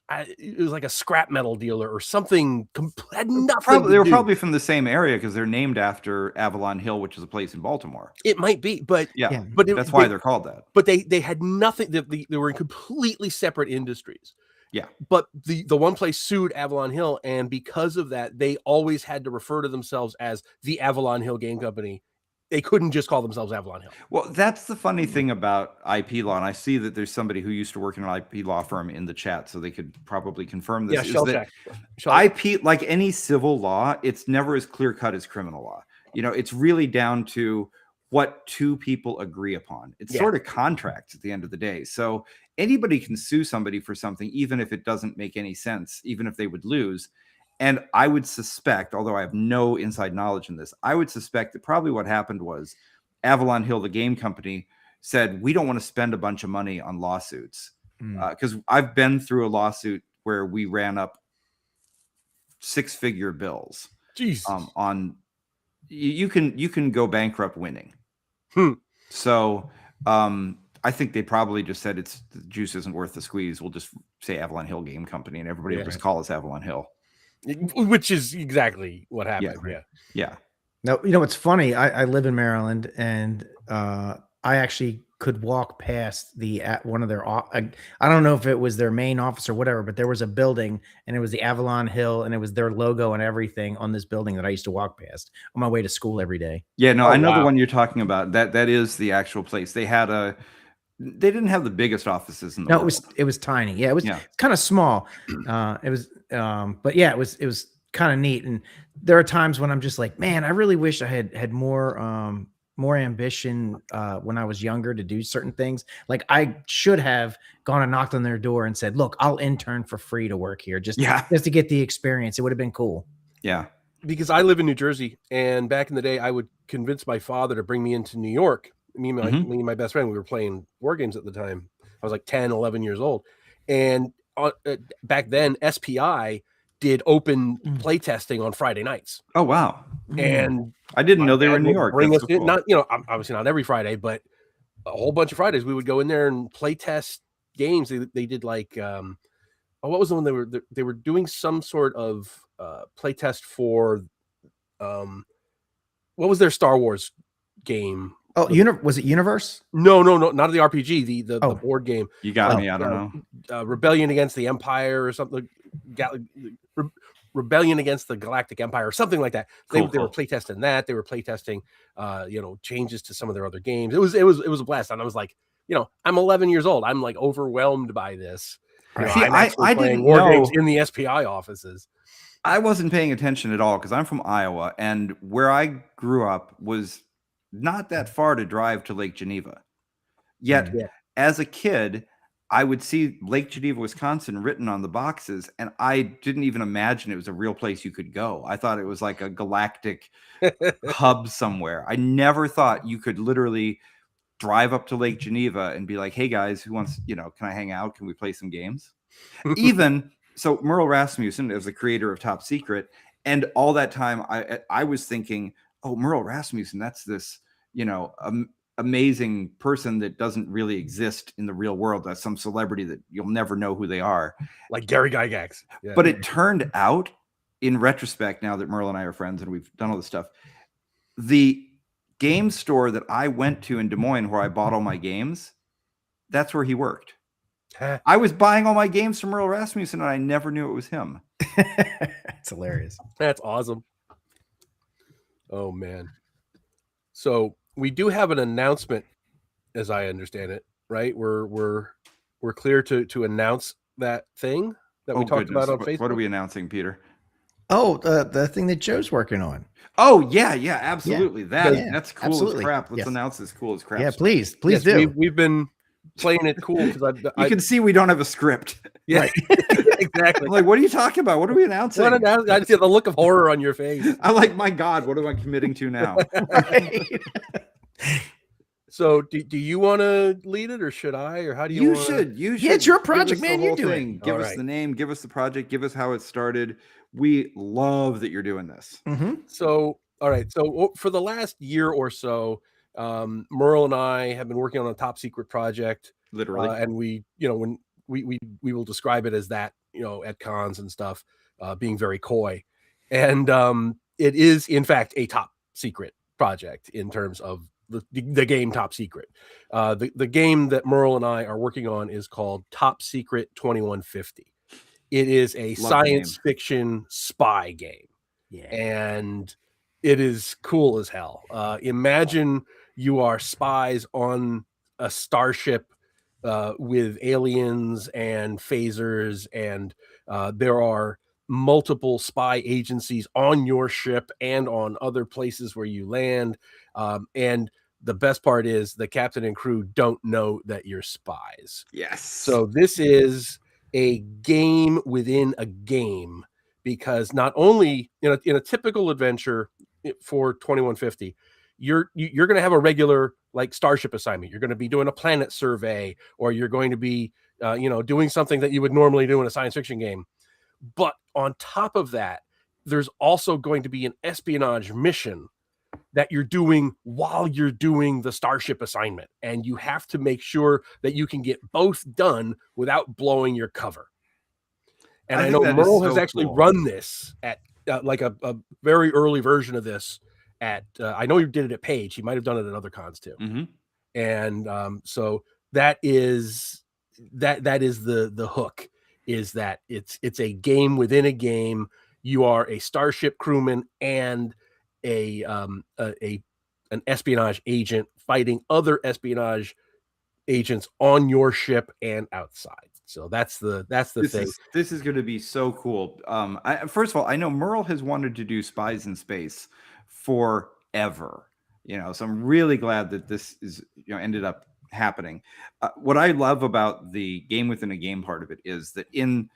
it was like a scrap metal dealer or something. Had nothing. They were probably from the same area because they're named after Avalon Hill, which is a place in Baltimore. It might be, but but that's why they're called that. But they had nothing. They were in completely separate industries. Yeah. But the one place sued Avalon Hill, and because of that, they always had to refer to themselves as the Avalon Hill Game Company. They couldn't just call themselves Avalon Hill. Well, that's the funny thing about IP law, and I see that there's somebody who used to work in an IP law firm in the chat, so they could probably confirm this. Yeah, IP, like any civil law, it's never as clear-cut as criminal law. It's really down to what two people agree upon. It's sort of contracts at the end of the day. So anybody can sue somebody for something, even if it doesn't make any sense, even if they would lose. And I would suspect, although I have no inside knowledge in this, I would suspect that probably what happened was Avalon Hill, the game company, said, we don't want to spend a bunch of money on lawsuits. Because I've been through a lawsuit where we ran up 6-figure bills. Jesus. On you can go bankrupt winning. So I think they probably just said the juice isn't worth the squeeze. We'll just say Avalon Hill Game Company, and everybody will just call us Avalon Hill. Which is exactly what happened. Yeah. Now, you know, it's funny. I live in Maryland, and I actually could walk past one of their, I don't know if it was their main office or whatever, but there was a building, and it was the Avalon Hill, and it was their logo and everything on this building that I used to walk past on my way to school every day. Yeah, no, I know the one you're talking about. That is the actual place. They didn't have the biggest offices in the world. It was tiny. Yeah, it was kind of small. But yeah, it was kind of neat. And there are times when I'm just like, man, I really wish I had more ambition when I was younger to do certain things. Like I should have gone and knocked on their door and said, look, I'll intern for free to work here just to get the experience. It would have been cool. Yeah. Because I live in New Jersey, and back in the day, I would convince my father to bring me into New York. Me and my best friend, we were playing war games at the time. I was like 10, 11 years old. And back then, SPI did open play testing on Friday nights. Oh, wow. And I didn't know they were in New York. Bring us in, not, obviously not every Friday, but a whole bunch of Fridays we would go in there and play test games. They did like, what was the one they were doing some sort of play test for, what was their Star Wars game? Oh, was it Universe? No, not the RPG, the board game. You got me. I don't know. Rebellion Against the Empire or something. Rebellion Against the Galactic Empire or something like that. They were playtesting that. They were playtesting, changes to some of their other games. It was a blast. And I was like, I'm 11 years old. I'm like overwhelmed by this. See, I didn't war know games in the SPI offices. I wasn't paying attention at all because I'm from Iowa, and where I grew up was not that far to drive to Lake Geneva. Yet, as a kid, I would see Lake Geneva, Wisconsin written on the boxes, and I didn't even imagine it was a real place you could go. I thought it was like a galactic hub somewhere. I never thought you could literally drive up to Lake Geneva and be like, hey guys, who wants, can I hang out? Can we play some games? Even so, Merle Rasmussen is the creator of Top Secret. And all that time I was thinking, oh, Merle Rasmussen, that's this, amazing person that doesn't really exist in the real world. That's some celebrity that you'll never know who they are. Like Gary Gygax. Yeah. But it turned out, in retrospect, now that Merle and I are friends and we've done all this stuff, the game store that I went to in Des Moines where I bought all my games, that's where he worked. I was buying all my games from Merle Rasmussen and I never knew it was him. That's hilarious. That's awesome. Oh, man. So we do have an announcement, as I understand it, right? We're clear to announce that thing that we talked about on Facebook. What are we announcing, Peter? Oh, the thing that Joe's working on. Oh, yeah, absolutely. Yeah. That's cool absolutely. As crap. Let's announce this cool as crap. Yeah, please do. We've been playing it cool because you can see we don't have a script. Yeah, right. Exactly. I'm like, what are you talking about? What are we announcing? I see the look of horror on your face. I'm like, my God, what am I committing to now? So do you want to lead it or should I, or how do you should. Yeah, it's your project, man. You do it. Give us the name, give us the project, give us how it started. We love that you're doing this. Mm-hmm. So, all right. So for the last year or so, Merle and I have been working on a top secret project. Literally. And we, when we will describe it as that, at cons and stuff, being very coy. And it is, in fact, a top secret project in terms of the game Top Secret. The game that Merle and I are working on is called Top Secret 2150. It is a science fiction spy game. Yeah. And it is cool as hell. Imagine you are spies on a starship with aliens and phasers, and there are multiple spy agencies on your ship and on other places where you land. And the best part is the captain and crew don't know that you're spies. Yes. So this is a game within a game, because not only in a typical adventure for 2150, you're going to have a regular like starship assignment. You're going to be doing a planet survey, or you're going to be doing something that you would normally do in a science fiction game. But on top of that, there's also going to be an espionage mission that you're doing while you're doing the starship assignment. And you have to make sure that you can get both done without blowing your cover. And I know Merle has actually run this at like a very early version of this at, I know you did it at Page. He might've done it at other cons too. Mm-hmm. And so that is the hook, is that it's a game within a game. You are a starship crewman and an espionage agent fighting other espionage agents on your ship and outside. So that's the thing. This is going to be so cool. First of all, I know Merle has wanted to do Spies in Space forever. So I'm really glad that this is ended up happening. What I love about the game within a game part of it is that in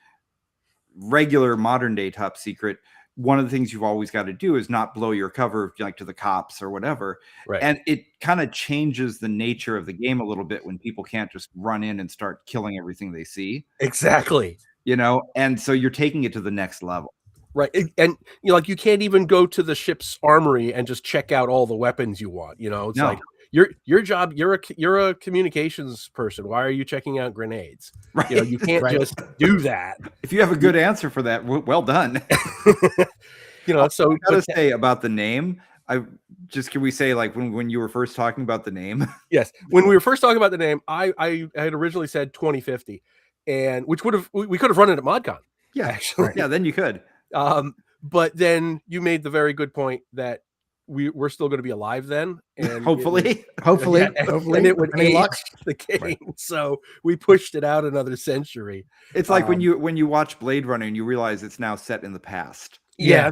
regular modern day top secret, one of the things you've always got to do is not blow your cover like to the cops or whatever. Right. And it kind of changes the nature of the game a little bit when people can't just run in and start killing everything they see. Exactly. And so you're taking it to the next level. Right. And like you can't even go to the ship's armory and just check out all the weapons you want. It's like your job, you're a communications person. Why are you checking out grenades? Right. You can't just do that. If you have a good answer for that, well done. So I gotta say about the name, can we say like when you were first talking about the name? Yes. When we were first talking about the name, I had originally said 2050, and we could have run it at ModCon. Yeah, actually. Right. Yeah, then you could. But then you made the very good point that we're still going to be alive then, and hopefully, and it would age the game. Right. So we pushed it out another century. It's like when you watch Blade Runner and you realize it's now set in the past. Yeah.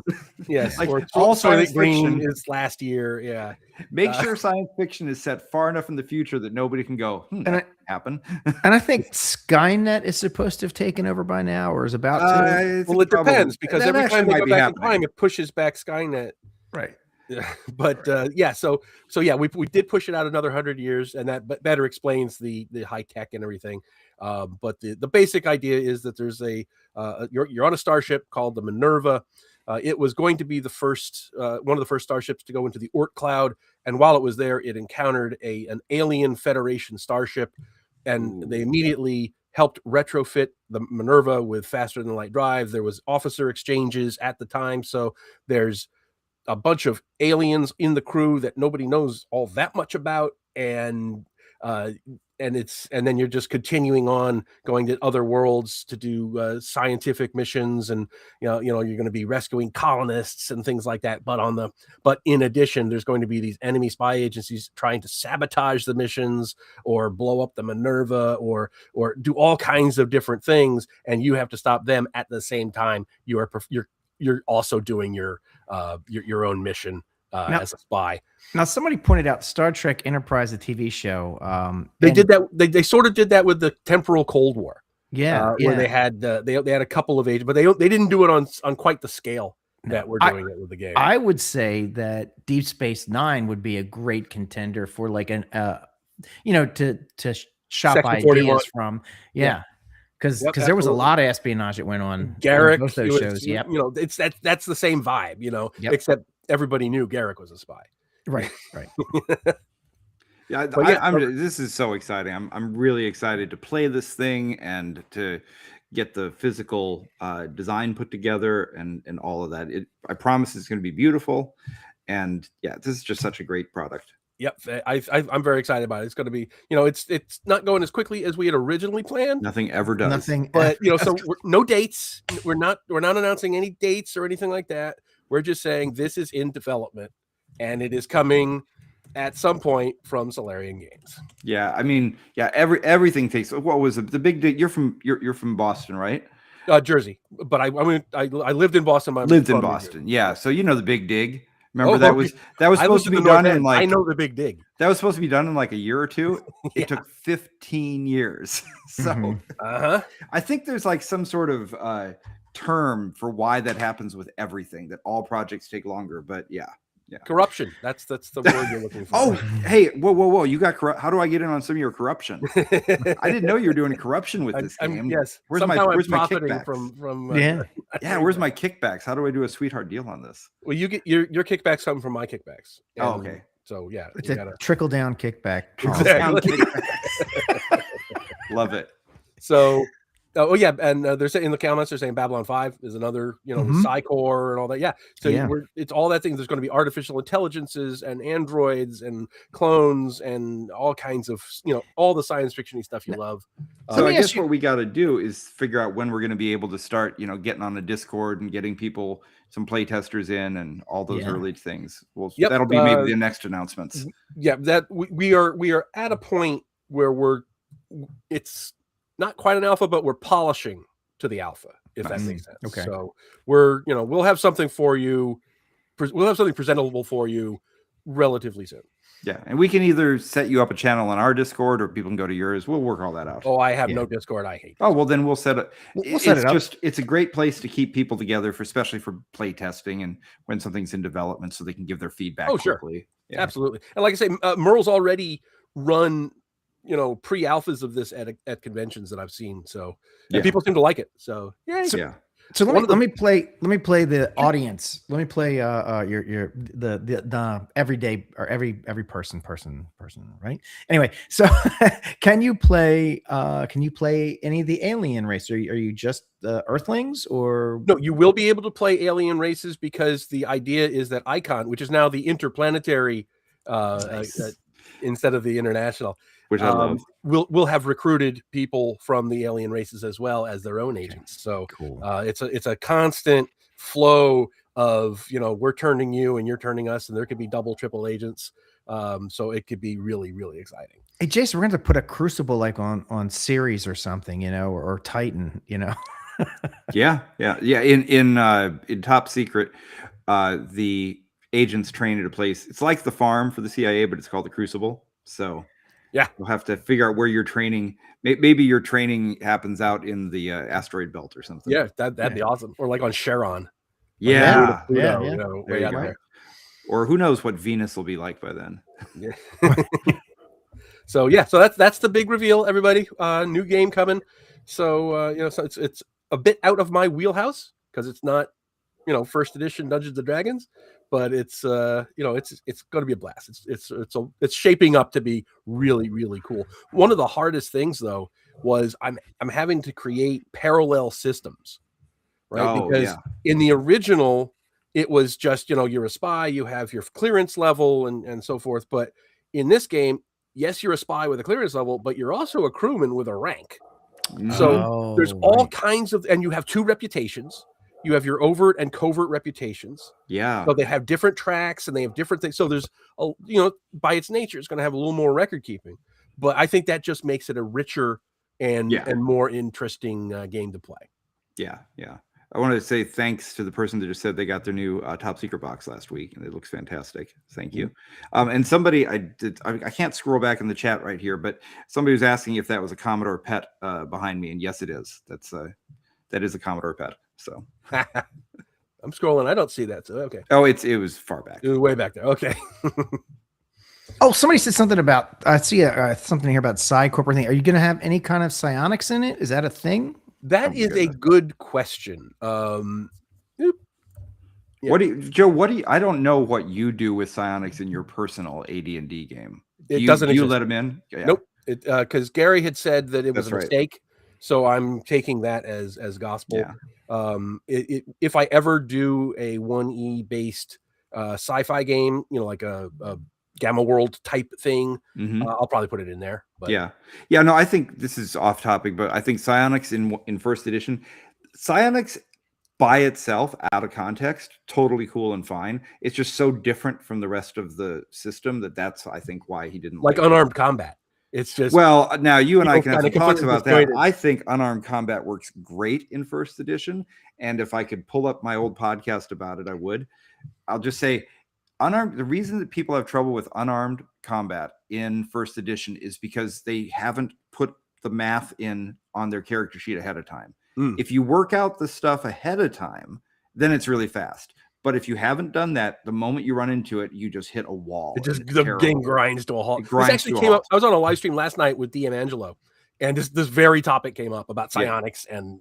Yes. Like all science fiction is last year. Yeah. Make sure science fiction is set far enough in the future that nobody can go, that happen. And I think Skynet is supposed to have taken over by now, or is about to. Well, it depends, because every time they go back in time, it pushes back Skynet. Right. Yeah. But so we did push it out another 100 years, and that better explains the high tech and everything. But the basic idea is that there's you're on a starship called the Minerva. It was going to be the first one of the first starships to go into the Oort cloud, and while it was there, it encountered an alien Federation starship, and they immediately helped retrofit the Minerva with faster than light drive. There was officer exchanges at the time, so there's a bunch of aliens in the crew that nobody knows all that much about, and then you're just continuing on going to other worlds to do scientific missions, and you're going to be rescuing colonists and things like that. But in addition, there's going to be these enemy spy agencies trying to sabotage the missions or blow up the Minerva or do all kinds of different things, and you have to stop them at the same time. You're also doing your own mission as a spy. Now, somebody pointed out Star Trek Enterprise, the TV show. They did that. They sort of did that with the temporal Cold War. Yeah, where they had a couple of agents, but they didn't do it on quite the scale that we're doing it with the game. I would say that Deep Space Nine would be a great contender for like to shop Section ideas 41. from. Yeah. Because there was a lot of espionage that went on. Garrick, both those shows. Yep. It's that's the same vibe. Except everybody knew Garrick was a spy. Right. Yeah, this is so exciting. I'm really excited to play this thing and to get the physical design put together and all of that. I promise it's going to be beautiful, and this is just such a great product. Yep, I'm very excited about it. It's going to be, it's not going as quickly as we had originally planned. Nothing ever does. But so no dates. We're not announcing any dates or anything like that. We're just saying this is in development, and it is coming at some point from Solarian Games. Yeah, I mean, everything takes. What was the big dig? You're from Boston, right? Jersey, but I lived in Boston. Lived in Boston, yeah. So the big dig. Remember that was supposed to be done in like, I know the big dig. That was supposed to be done in like a year or two. It took 15 years. So I think there's like some sort of term for why that happens with everything, that all projects take longer. But yeah. Corruption. That's the word you're looking for. Oh, hey, whoa. You got corrupt. How do I get in on some of your corruption? I didn't know you were doing corruption with this game. Yes. Where's my kickbacks? From where's my kickbacks? How do I do a sweetheart deal on this? Well, you get your kickbacks come from my kickbacks. Oh, okay. So yeah, it's a trickle down kickback. Exactly. Love it. So, and they're saying in the comments, they're saying Babylon 5 is another, Psycore and all that. Yeah. So it's all that thing. There's going to be artificial intelligences and androids and clones and all kinds of, all the science fiction-y stuff you love. So I guess what we got to do is figure out when we're going to be able to start, getting on the Discord and getting people, some play testers in and all those early things. Well, that'll be maybe the next announcements. Yeah, that we are at a point where it's not quite an alpha, but we're polishing to the alpha, if that makes sense. Okay. So we'll have something for you. We'll have something presentable for you relatively soon. Yeah. And we can either set you up a channel on our Discord or people can go to yours. We'll work all that out. Oh, I have no Discord. I hate it. Oh, well, then we'll set it. We'll set it up. It's a great place to keep people together, especially for play testing and when something's in development so they can give their feedback quickly. Sure. Yeah. Absolutely. And like I say, Merle's already run pre-alphas of this at conventions that I've seen. So and people seem to like it. So So let me play the audience. Let me play the everyday or every person, right? Anyway, so can you play any of the alien race? Are you just Earthlings or no? You will be able to play alien races because the idea is that Icon, which is now the interplanetary instead of the international, which I love, will have recruited people from the alien races as well as their own agents. So cool. It's a constant flow of we're turning you and you're turning us, and there could be double, triple agents. So it could be really, really exciting. Hey Jason, we're going to put a Crucible like on Ceres or something, or Titan, Yeah. In Top Secret, the agents train at a place. It's like the farm for the CIA, but it's called the Crucible. So we'll have to figure out where your training. Maybe your training happens out in the asteroid belt or something. Yeah, that'd be awesome. Or like on Charon. Yeah. Way out there. Or who knows what Venus will be like by then. Yeah. So that's the big reveal, everybody. New game coming. So so it's a bit out of my wheelhouse because it's not first edition Dungeons and Dragons, but it's it's going to be a blast. It's shaping up to be really, really cool. One of the hardest things though was I'm having to create parallel systems, right? Because in the original it was just you're a spy, you have your clearance level and so forth, but in this game, yes, you're a spy with a clearance level, but you're also a crewman with a rank. So there's all kinds of, and you have 2 reputations. You have your overt and covert reputations. Yeah. So they have different tracks and they have different things. So there's by its nature, it's going to have a little more record keeping. But I think that just makes it a richer and more interesting game to play. Yeah. I wanted to say thanks to the person that just said they got their new Top Secret box last week, and it looks fantastic. Thank you. And somebody I can't scroll back in the chat right here, but somebody was asking if that was a Commodore PET behind me, and yes, it is. That is a Commodore PET. So I'm scrolling. I don't see that. So okay. Oh, it was far back. It was way back there. Okay. Oh, somebody said something about. I see something here about Psi Corp thing. Are you going to have any kind of psionics in it? Is that a thing? That is a good question. What do you, Joe? I don't know what you do with psionics in your personal AD&D game. It doesn't. You let him in? Yeah. Nope. Because Gary had said that it was a mistake, so I'm taking that as gospel. Yeah. If I ever do a 1E based sci-fi game, like a Gamma World type thing, I'll probably put it in there. But no, I think this is off topic, but I think psionics in first edition, psionics by itself out of context, totally cool and fine. It's just so different from the rest of the system that's I think why he didn't like unarmed combat. It's just, well, now you and I can have some talks about that. I think unarmed combat works great in first edition, and if I could pull up my old podcast about it, I would. I'll just say unarmed. The reason that people have trouble with unarmed combat in first edition is because they haven't put the math in on their character sheet ahead of time. If you work out the stuff ahead of time, then it's really fast. But if you haven't done that, the moment you run into it, you just hit a wall. The game grinds to a halt. This actually came up. I was on a live stream last night with DM Angelo, and this very topic came up about psionics and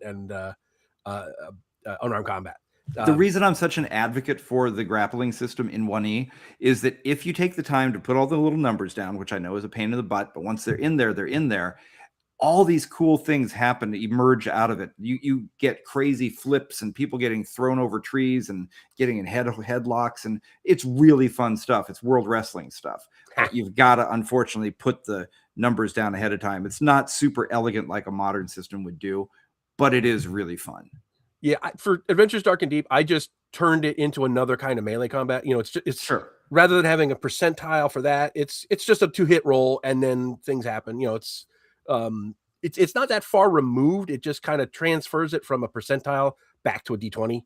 unarmed combat. The reason I'm such an advocate for the grappling system in 1E is that if you take the time to put all the little numbers down, which I know is a pain in the butt, but once they're in there, they're in there. All these cool things happen to emerge out of it. You get crazy flips and people getting thrown over trees and getting in headlocks, and it's really fun stuff. It's world wrestling stuff. But you've got to unfortunately put the numbers down ahead of time. It's not super elegant like a modern system would do, but it is really fun. Yeah, for Adventures Dark and Deep, I just turned it into another kind of melee combat. You know, it's sure, rather than having a percentile for that, it's just a 2-hit roll and then things happen. You know, it's not that far removed. It just kind of transfers it from a percentile back to a D20.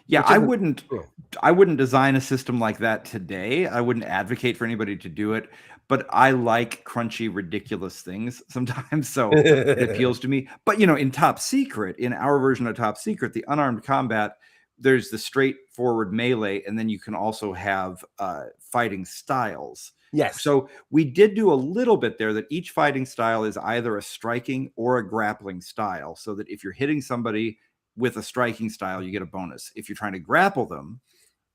Yeah, I wouldn't design a system like that today. I wouldn't advocate for anybody to do it, but I like crunchy, ridiculous things sometimes, so it appeals to me. But you know, in Top Secret, in our version of Top Secret, the unarmed combat, there's the straightforward melee, and then you can also have fighting styles. Yes. So we did do a little bit there that each fighting style is either a striking or a grappling style, so that if you're hitting somebody with a striking style, you get a bonus. If you're trying to grapple them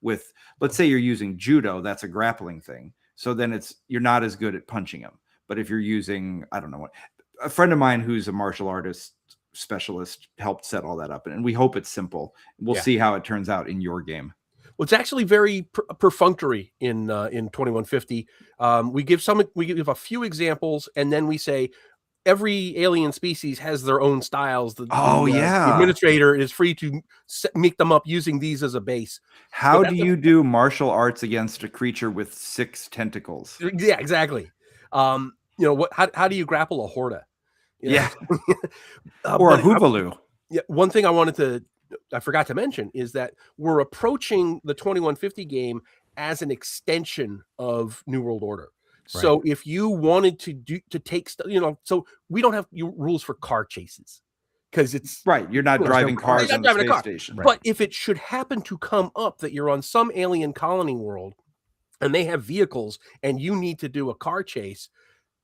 with, let's say you're using judo, that's a grappling thing. So then you're not as good at punching them. But if you're using, I don't know what, a friend of mine who's a martial artist specialist helped set all that up. And we hope it's simple. We'll see how it turns out in your game. Well, it's actually very perfunctory in 2150. We give a few examples, and then we say every alien species has their own styles. The administrator is free to make them up using these as a base. How do you do martial arts against a creature with 6 tentacles? Yeah, exactly. You know how do you grapple a Horda? Or a Hoovaloo. Yeah, one thing I forgot to mention is that we're approaching the 2150 game as an extension of New World Order. Right. So if you wanted to take, so we don't have rules for car chases because it's right. You're not driving cars on the space station. Right. But if it should happen to come up that you're on some alien colony world and they have vehicles and you need to do a car chase,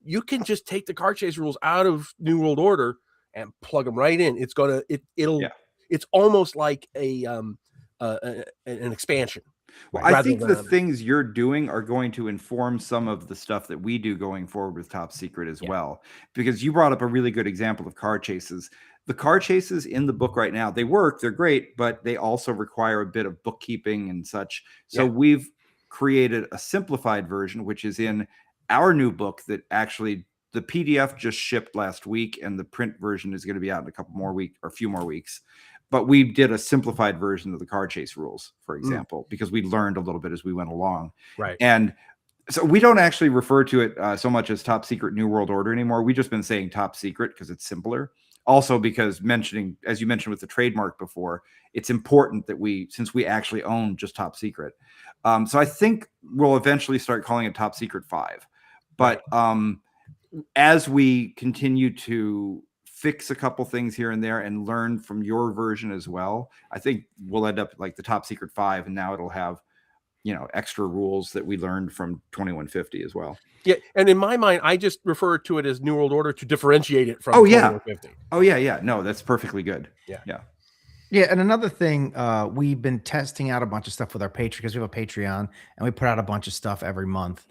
you can just take the car chase rules out of New World Order and plug them right in. It's almost like an expansion. Well, I think the things you're doing are going to inform some of the stuff that we do going forward with Top Secret as well. Because you brought up a really good example of car chases. The car chases in the book right now, they work, they're great, but they also require a bit of bookkeeping and such. So we've created a simplified version, which is in our new book that actually the PDF just shipped last week, and the print version is going to be out in a few more weeks. But we did a simplified version of the car chase rules, for example, because we learned a little bit as we went along. Right. And so we don't actually refer to it so much as Top Secret New World Order anymore. We've just been saying Top Secret because it's simpler. Also because as you mentioned with the trademark before, it's important that since we actually own just Top Secret. So I think we'll eventually start calling it Top Secret 5. But as we continue to fix a couple things here and there and learn from your version as well, I think we'll end up like the Top Secret 5, and now it'll have, extra rules that we learned from 2150 as well. Yeah, and in my mind, I just refer to it as New World Order to differentiate it from 2150. Oh yeah. No, that's perfectly good. Yeah. Yeah, and another thing, we've been testing out a bunch of stuff with our Patreon because we have a Patreon, and we put out a bunch of stuff every month.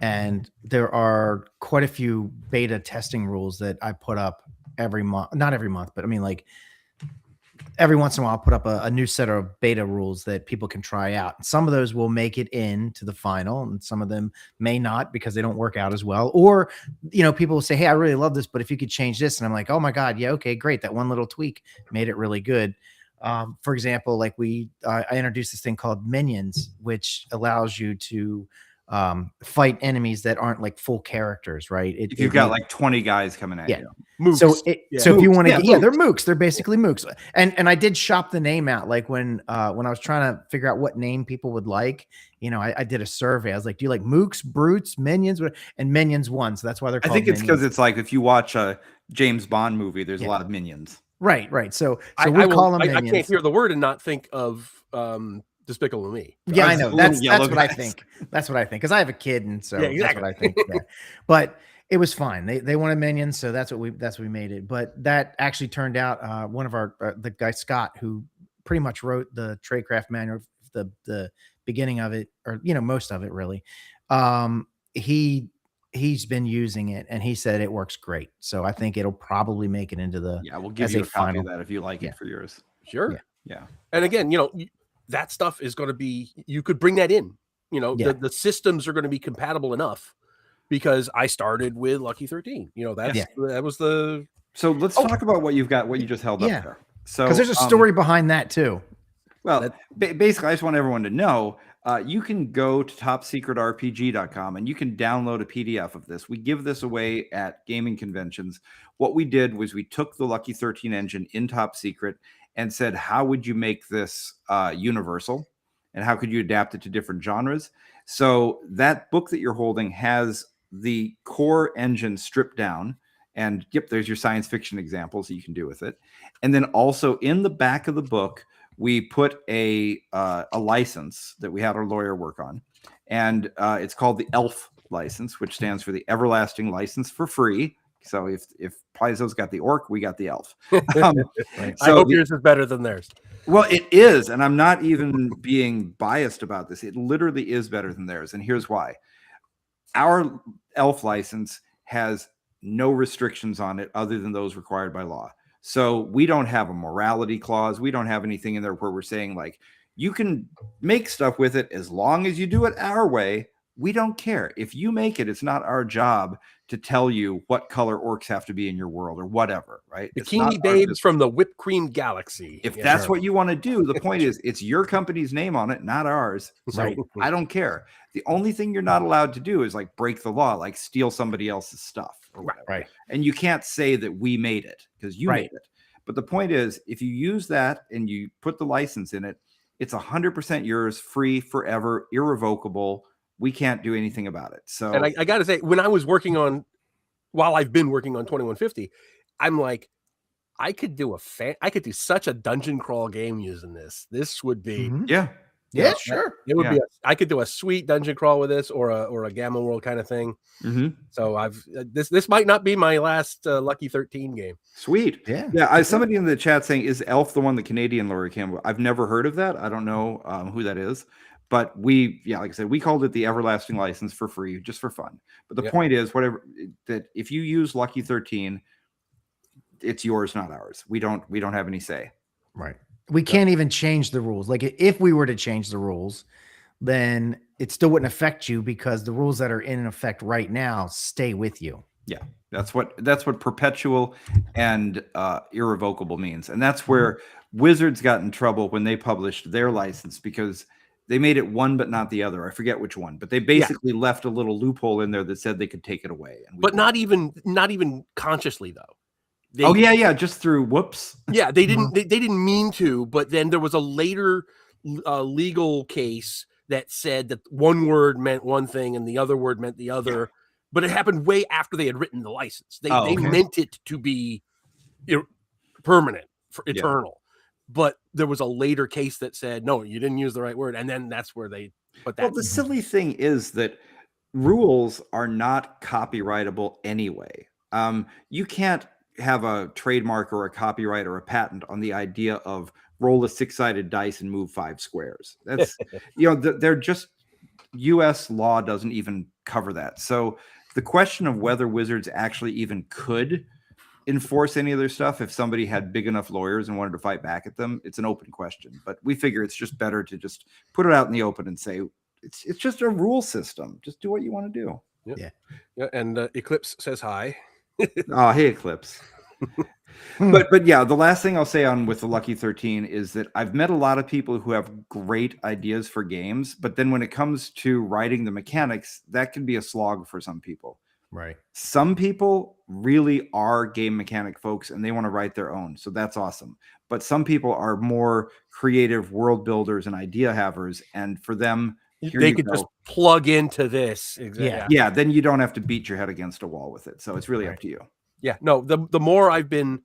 And there are quite a few beta testing rules that I put up every month, not every month, but I mean, like every once in a while, I'll put up a new set of beta rules that people can try out. And some of those will make it into the final, and some of them may not because they don't work out as well. Or, people will say, hey, I really love this, but if you could change this. And I'm like, oh my God, yeah, okay, great. That one little tweak made it really good. For example, like I introduced this thing called Minions, which allows you to fight enemies that aren't like full characters, right? If you've got like 20 guys coming at you. Mooks. So if you want to, Yeah, they're mooks. They're basically mooks. And I did shop the name out. Like when I was trying to figure out what name people would like, I did a survey. I was like, do you like mooks, brutes, minions? And minions won. So that's why they're called I think it's minions. because it's like if you watch a James Bond movie, there's a lot of minions. Right. So I call them minions. I can't hear the word and not think of Despicable Me. Yeah, I know. That's what I think. That's what I think. Because I have a kid, and so that's what I think. Yeah. But it was fine. They wanted minions, so that's what we made it. But that actually turned out one of our the guy Scott, who pretty much wrote the Tradecraft manual, the beginning of it, or most of it really. He's been using it, and he said it works great. So I think it'll probably make it into the we'll give you a copy of that if you like it for yours. Sure. Yeah. And again, that stuff is going to be, you could bring that in, the systems are going to be compatible enough, because I started with Lucky 13, that was the. So let's talk about what you've got, what you just held up there. So, because there's a story behind that too. Well, basically, I just want everyone to know, you can go to topsecretrpg.com and you can download a PDF of this. We give this away at gaming conventions. What we did was we took the Lucky 13 engine in Top Secret and said, how would you make this universal? And how could you adapt it to different genres? So that book that you're holding has the core engine stripped down. And there's your science fiction examples that you can do with it. And then also in the back of the book, we put a license that we had our lawyer work on. And it's called the ELF license, which stands for the Everlasting License for Free. So if Paizo's got the orc, we got the elf. Right. So I hope yours is better than theirs. Well, it is. And I'm not even being biased about this. It literally is better than theirs. And here's why. Our elf license has no restrictions on it other than those required by law. So we don't have a morality clause. We don't have anything in there where we're saying like, you can make stuff with it as long as you do it our way. We don't care. If you make it, it's not our job to tell you what color orcs have to be in your world or whatever, right? Bikini babes from the whipped cream galaxy. If that's what you want to do, the point is it's your company's name on it, not ours. So I don't care. The only thing you're not allowed to do is like break the law, like steal somebody else's stuff. Right. And you can't say that we made it because you made it. But the point is, if you use that and you put the license in it, it's 100% yours, free, forever, irrevocable. We can't do anything about it. So, and I got to say, while I've been working on 2150, I'm like, I could do such a dungeon crawl game using this. This would be, sure. It would be. I could do a sweet dungeon crawl with this, or a Gamma World kind of thing. So this might not be my last Lucky 13 game. Sweet. Yeah. Somebody in the chat saying, is Elf the one the Canadian lawyer came with? I've never heard of that. I don't know who that is. But like I said, we called it the Everlasting License for free, just for fun. But the point is, that if you use Lucky 13, it's yours, not ours. We don't have any say. Right. We can't even change the rules. Like if we were to change the rules, then it still wouldn't affect you because the rules that are in effect right now stay with you. Yeah. That's what perpetual and irrevocable means. And that's where Wizards got in trouble when they published their license, because they made it one but not the other. I forget which one, but they basically left a little loophole in there that said they could take it away. But not even consciously though. Just through whoops. Yeah, they didn't mean to, but then there was a later legal case that said that one word meant one thing and the other word meant the other. But it happened way after they had written the license. They meant it to be permanent, for eternal. But there was a later case that said, no, you didn't use the right word. And then that's where they put that. Well, the silly thing is that rules are not copyrightable anyway. You can't have a trademark or a copyright or a patent on the idea of roll a 6-sided dice and move 5 squares. That's, they're just, US law doesn't even cover that. So the question of whether Wizards actually even could enforce any of their stuff, if somebody had big enough lawyers and wanted to fight back at them, it's an open question. But we figure it's just better to just put it out in the open and say, it's just a rule system. Just do what you want to do. Yeah. And Eclipse says hi. Oh, hey, Eclipse. But yeah, the last thing I'll say on with the Lucky 13 is that I've met a lot of people who have great ideas for games, but then when it comes to writing the mechanics, that can be a slog for some people. Right. Some people really are game mechanic folks and they want to write their own. So that's awesome. But some people are more creative world builders and idea havers. And for them, they could just plug into this. Exactly. Yeah. Then you don't have to beat your head against a wall with it. So it's really up to you. Yeah. No, the more I've been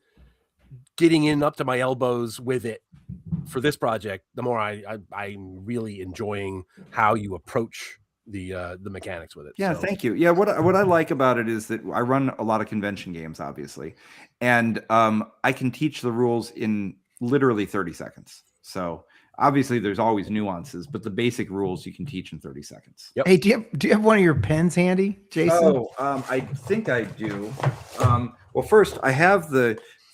getting in up to my elbows with it for this project, the more I'm really enjoying how you approach the mechanics with it. Yeah, so. Thank you. Yeah, what I like about it is that I run a lot of convention games, obviously, and I can teach the rules in literally 30 seconds. So obviously, there's always nuances, but the basic rules you can teach in 30 seconds. Yep. Hey, do you have one of your pens handy, Jason? Oh, I think I do. Well, first I have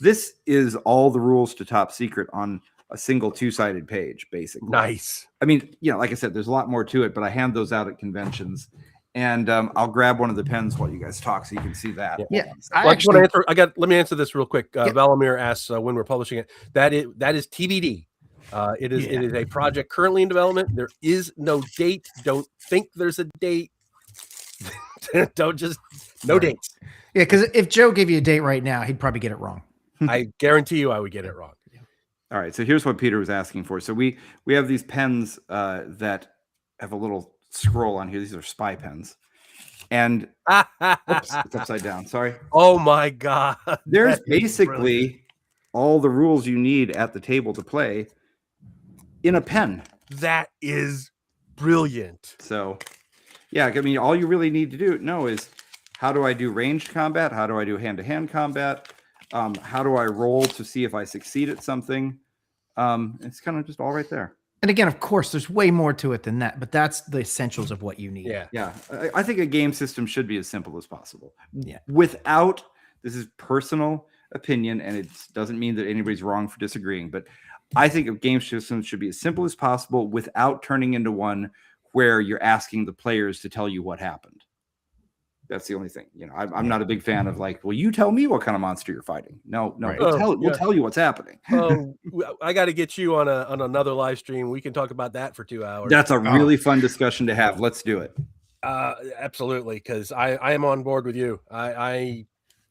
this is all the rules to Top Secret on a single 2-sided page, basically. Nice. I mean, like I said, there's a lot more to it, but I hand those out at conventions, and I'll grab one of the pens while you guys talk, so you can see that. Yeah. Let me answer this real quick. Valamir asks when we're publishing it. That is TBD. It is a project currently in development. There is no date. Don't think there's a date. Don't just dates. Yeah, because if Joe gave you a date right now, he'd probably get it wrong. I guarantee you, I would get it wrong. All right, so here's what Peter was asking for. So we have these pens that have a little scroll on here. These are spy pens, and oops, it's upside down. Sorry. Oh my God! There's basically all the rules you need at the table to play in a pen. That is brilliant. So, yeah, I mean, all you really need to know is how do I do ranged combat? How do I do hand-to-hand combat? How do I roll to see if I succeed at something? It's kind of just all right there. And again, of course, there's way more to it than that, but that's the essentials of what you need. Yeah. I think a game system should be as simple as possible. Yeah. Without, this is personal opinion, and it doesn't mean that anybody's wrong for disagreeing, but I think a game system should be as simple as possible without turning into one where you're asking the players to tell you what happened. That's the only thing. I'm not a big fan of well, you tell me what kind of monster you're fighting. No, right. We'll tell you what's happening. I got to get you on another live stream. We can talk about that for 2 hours. That's a really fun discussion to have. Let's do it. Absolutely, because I am on board with you. I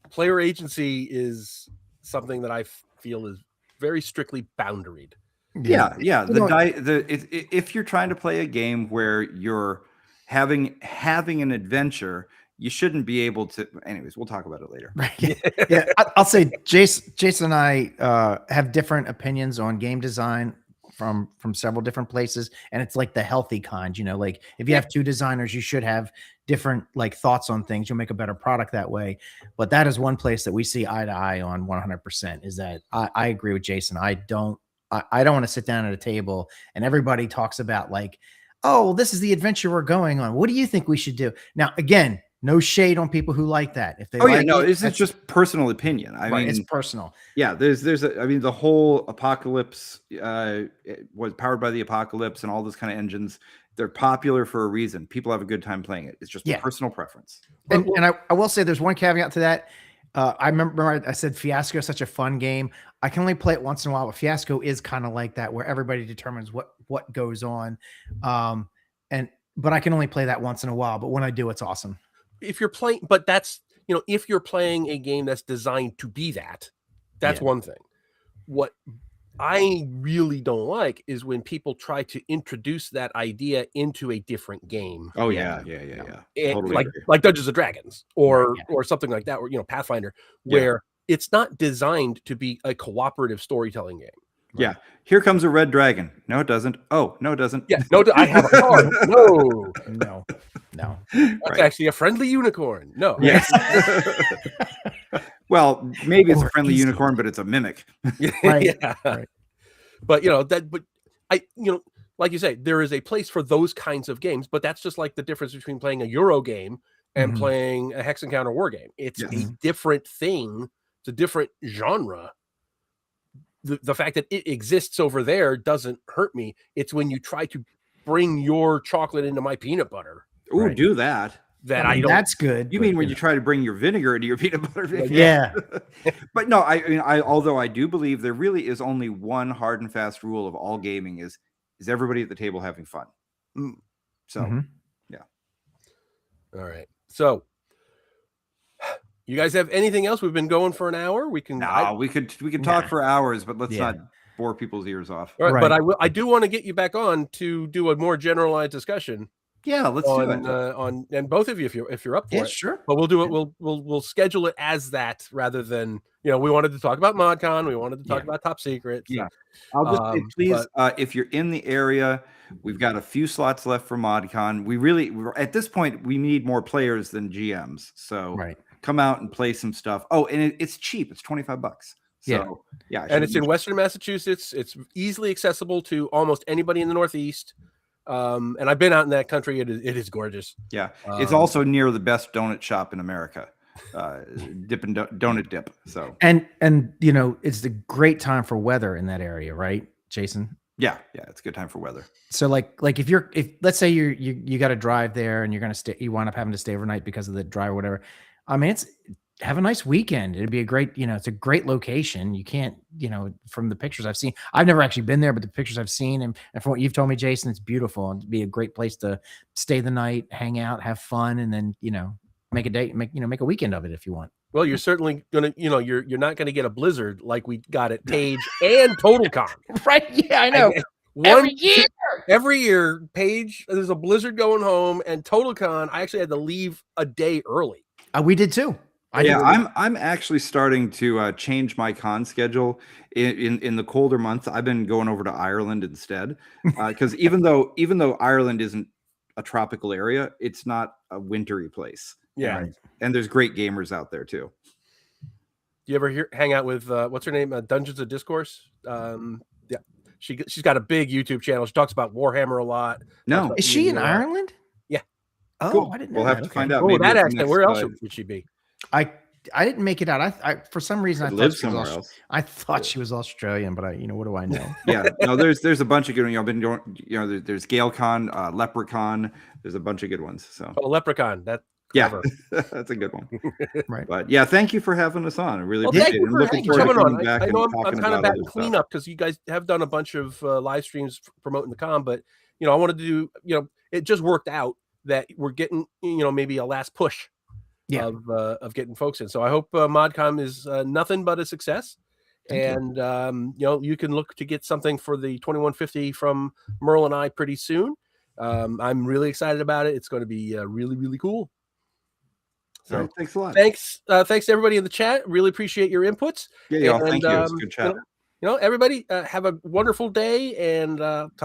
player agency is something that I feel is very strictly boundaried. Yeah. If you're trying to play a game where you're having an adventure, you shouldn't be able to. Anyways, we'll talk about it later. Right. Yeah, I'll say Jason and I have different opinions on game design from several different places, and it's like the healthy kind. Like if you have two designers, you should have different thoughts on things. You'll make a better product that way. But that is one place that we see eye to eye on 100%. Is that I agree with Jason. I don't want to sit down at a table and everybody talks about oh, this is the adventure we're going on. What do you think we should do? Now, again, no shade on people who like that. If they it's just personal opinion. I mean, it's personal. Yeah, the whole apocalypse was powered by the apocalypse and all those kind of engines. They're popular for a reason. People have a good time playing it. It's just personal preference. And I will say there's one caveat to that. I remember I said Fiasco is such a fun game. I can only play it once in a while, but Fiasco is kind of like that, where everybody determines what goes on. But I can only play that once in a while. But when I do, it's awesome. If you're playing, but that's if you're playing a game that's designed to be that's one thing. What I really don't like is when people try to introduce that idea into a different game. Oh yeah. Totally like Dungeons and Dragons or something like that, or Pathfinder, where it's not designed to be a cooperative storytelling game. Right? Yeah. Here comes a red dragon. No, it doesn't. Oh, no, it doesn't. Yeah. No, I have a card. No. That's actually a friendly unicorn. No. Yes. Well, maybe it's a friendly unicorn, but it's a mimic. Right. Right. But like you say, there is a place for those kinds of games, but that's just like the difference between playing a Euro game and playing a Hex Encounter war game. It's a different thing. It's a different genre. The fact that it exists over there doesn't hurt me. It's when you try to bring your chocolate into my peanut butter. Ooh, do that. that I mean, don't. That's good. You mean when you try to bring your vinegar into your peanut butter? Yeah. But no, I mean, although I do believe there really is only one hard and fast rule of all gaming is everybody at the table having fun. So, yeah. All right. So, you guys have anything else? We've been going for an hour. We can. We could talk for hours, but let's not bore people's ears off. All right, but I do want to get you back on to do a more generalized discussion. Yeah, let's do it on and both of you if you're up for it. Sure. But we'll do it. We'll schedule it as that rather than we wanted to talk about ModCon. We wanted to talk about Top Secret. Yeah. I'll just say, please, if you're in the area, we've got a few slots left for ModCon. We're at this point we need more players than GMs. So come out and play some stuff. Oh, and it's cheap. It's $25. So yeah, and it's in Western Massachusetts. It's easily accessible to almost anybody in the Northeast. And I've been out in that country. It is gorgeous. Yeah, it's also near the best donut shop in America, Donut Dip. So and it's a great time for weather in that area, right, Jason? Yeah, it's a good time for weather. So like if let's say you got to drive there and you're gonna stay, you wind up having to stay overnight because of the drive or whatever. I mean, have a nice weekend. It'd be a great, it's a great location. You can't, from the pictures I've seen, I've never actually been there, but the pictures I've seen and from what you've told me, Jason, it's beautiful. It'd be a great place to stay the night, hang out, have fun, and then, make a day, make a weekend of it if you want. Well, you're certainly gonna, you're not gonna get a blizzard like we got at Page and TotalCon. Right? Yeah, I know. Every year, Page, there's a blizzard going home, and TotalCon, I actually had to leave a day early. We did too. I'm actually starting to change my con schedule in the colder months. I've been going over to Ireland instead because even though Ireland isn't a tropical area, it's not a wintry place. Yeah, and there's great gamers out there too. You ever hang out with what's her name? Dungeons of Discourse. Yeah, she's got a big YouTube channel. She talks about Warhammer a lot. No, is she in Ireland? Yeah. Oh, cool. I didn't know. We'll have to find out. Oh, that accent. Where else would she be? I didn't make it out. I for some reason I live somewhere else. I thought she was Australian, but what do I know? Yeah, no, there's a bunch of good. I've been going. There's GaleCon, Leprechaun. There's a bunch of good ones. So Leprechaun. That's that's a good one. Right. But yeah, thank you for having us on. I really appreciate it. I'm looking forward to coming back. I know I'm kind of back in stuff. cleanup because you guys have done a bunch of live streams promoting the con, but I wanted to do. It just worked out that we're getting maybe a last push. Of getting folks in. So I hope ModCon is nothing but a success. And you can look to get something for the 2150 from Merle and I pretty soon. I'm really excited about it. It's going to be really, really cool. So right, thanks a lot. Thanks to everybody in the chat. Really appreciate your inputs. Yeah, thank you. It's a good chat. Everybody have a wonderful day and talk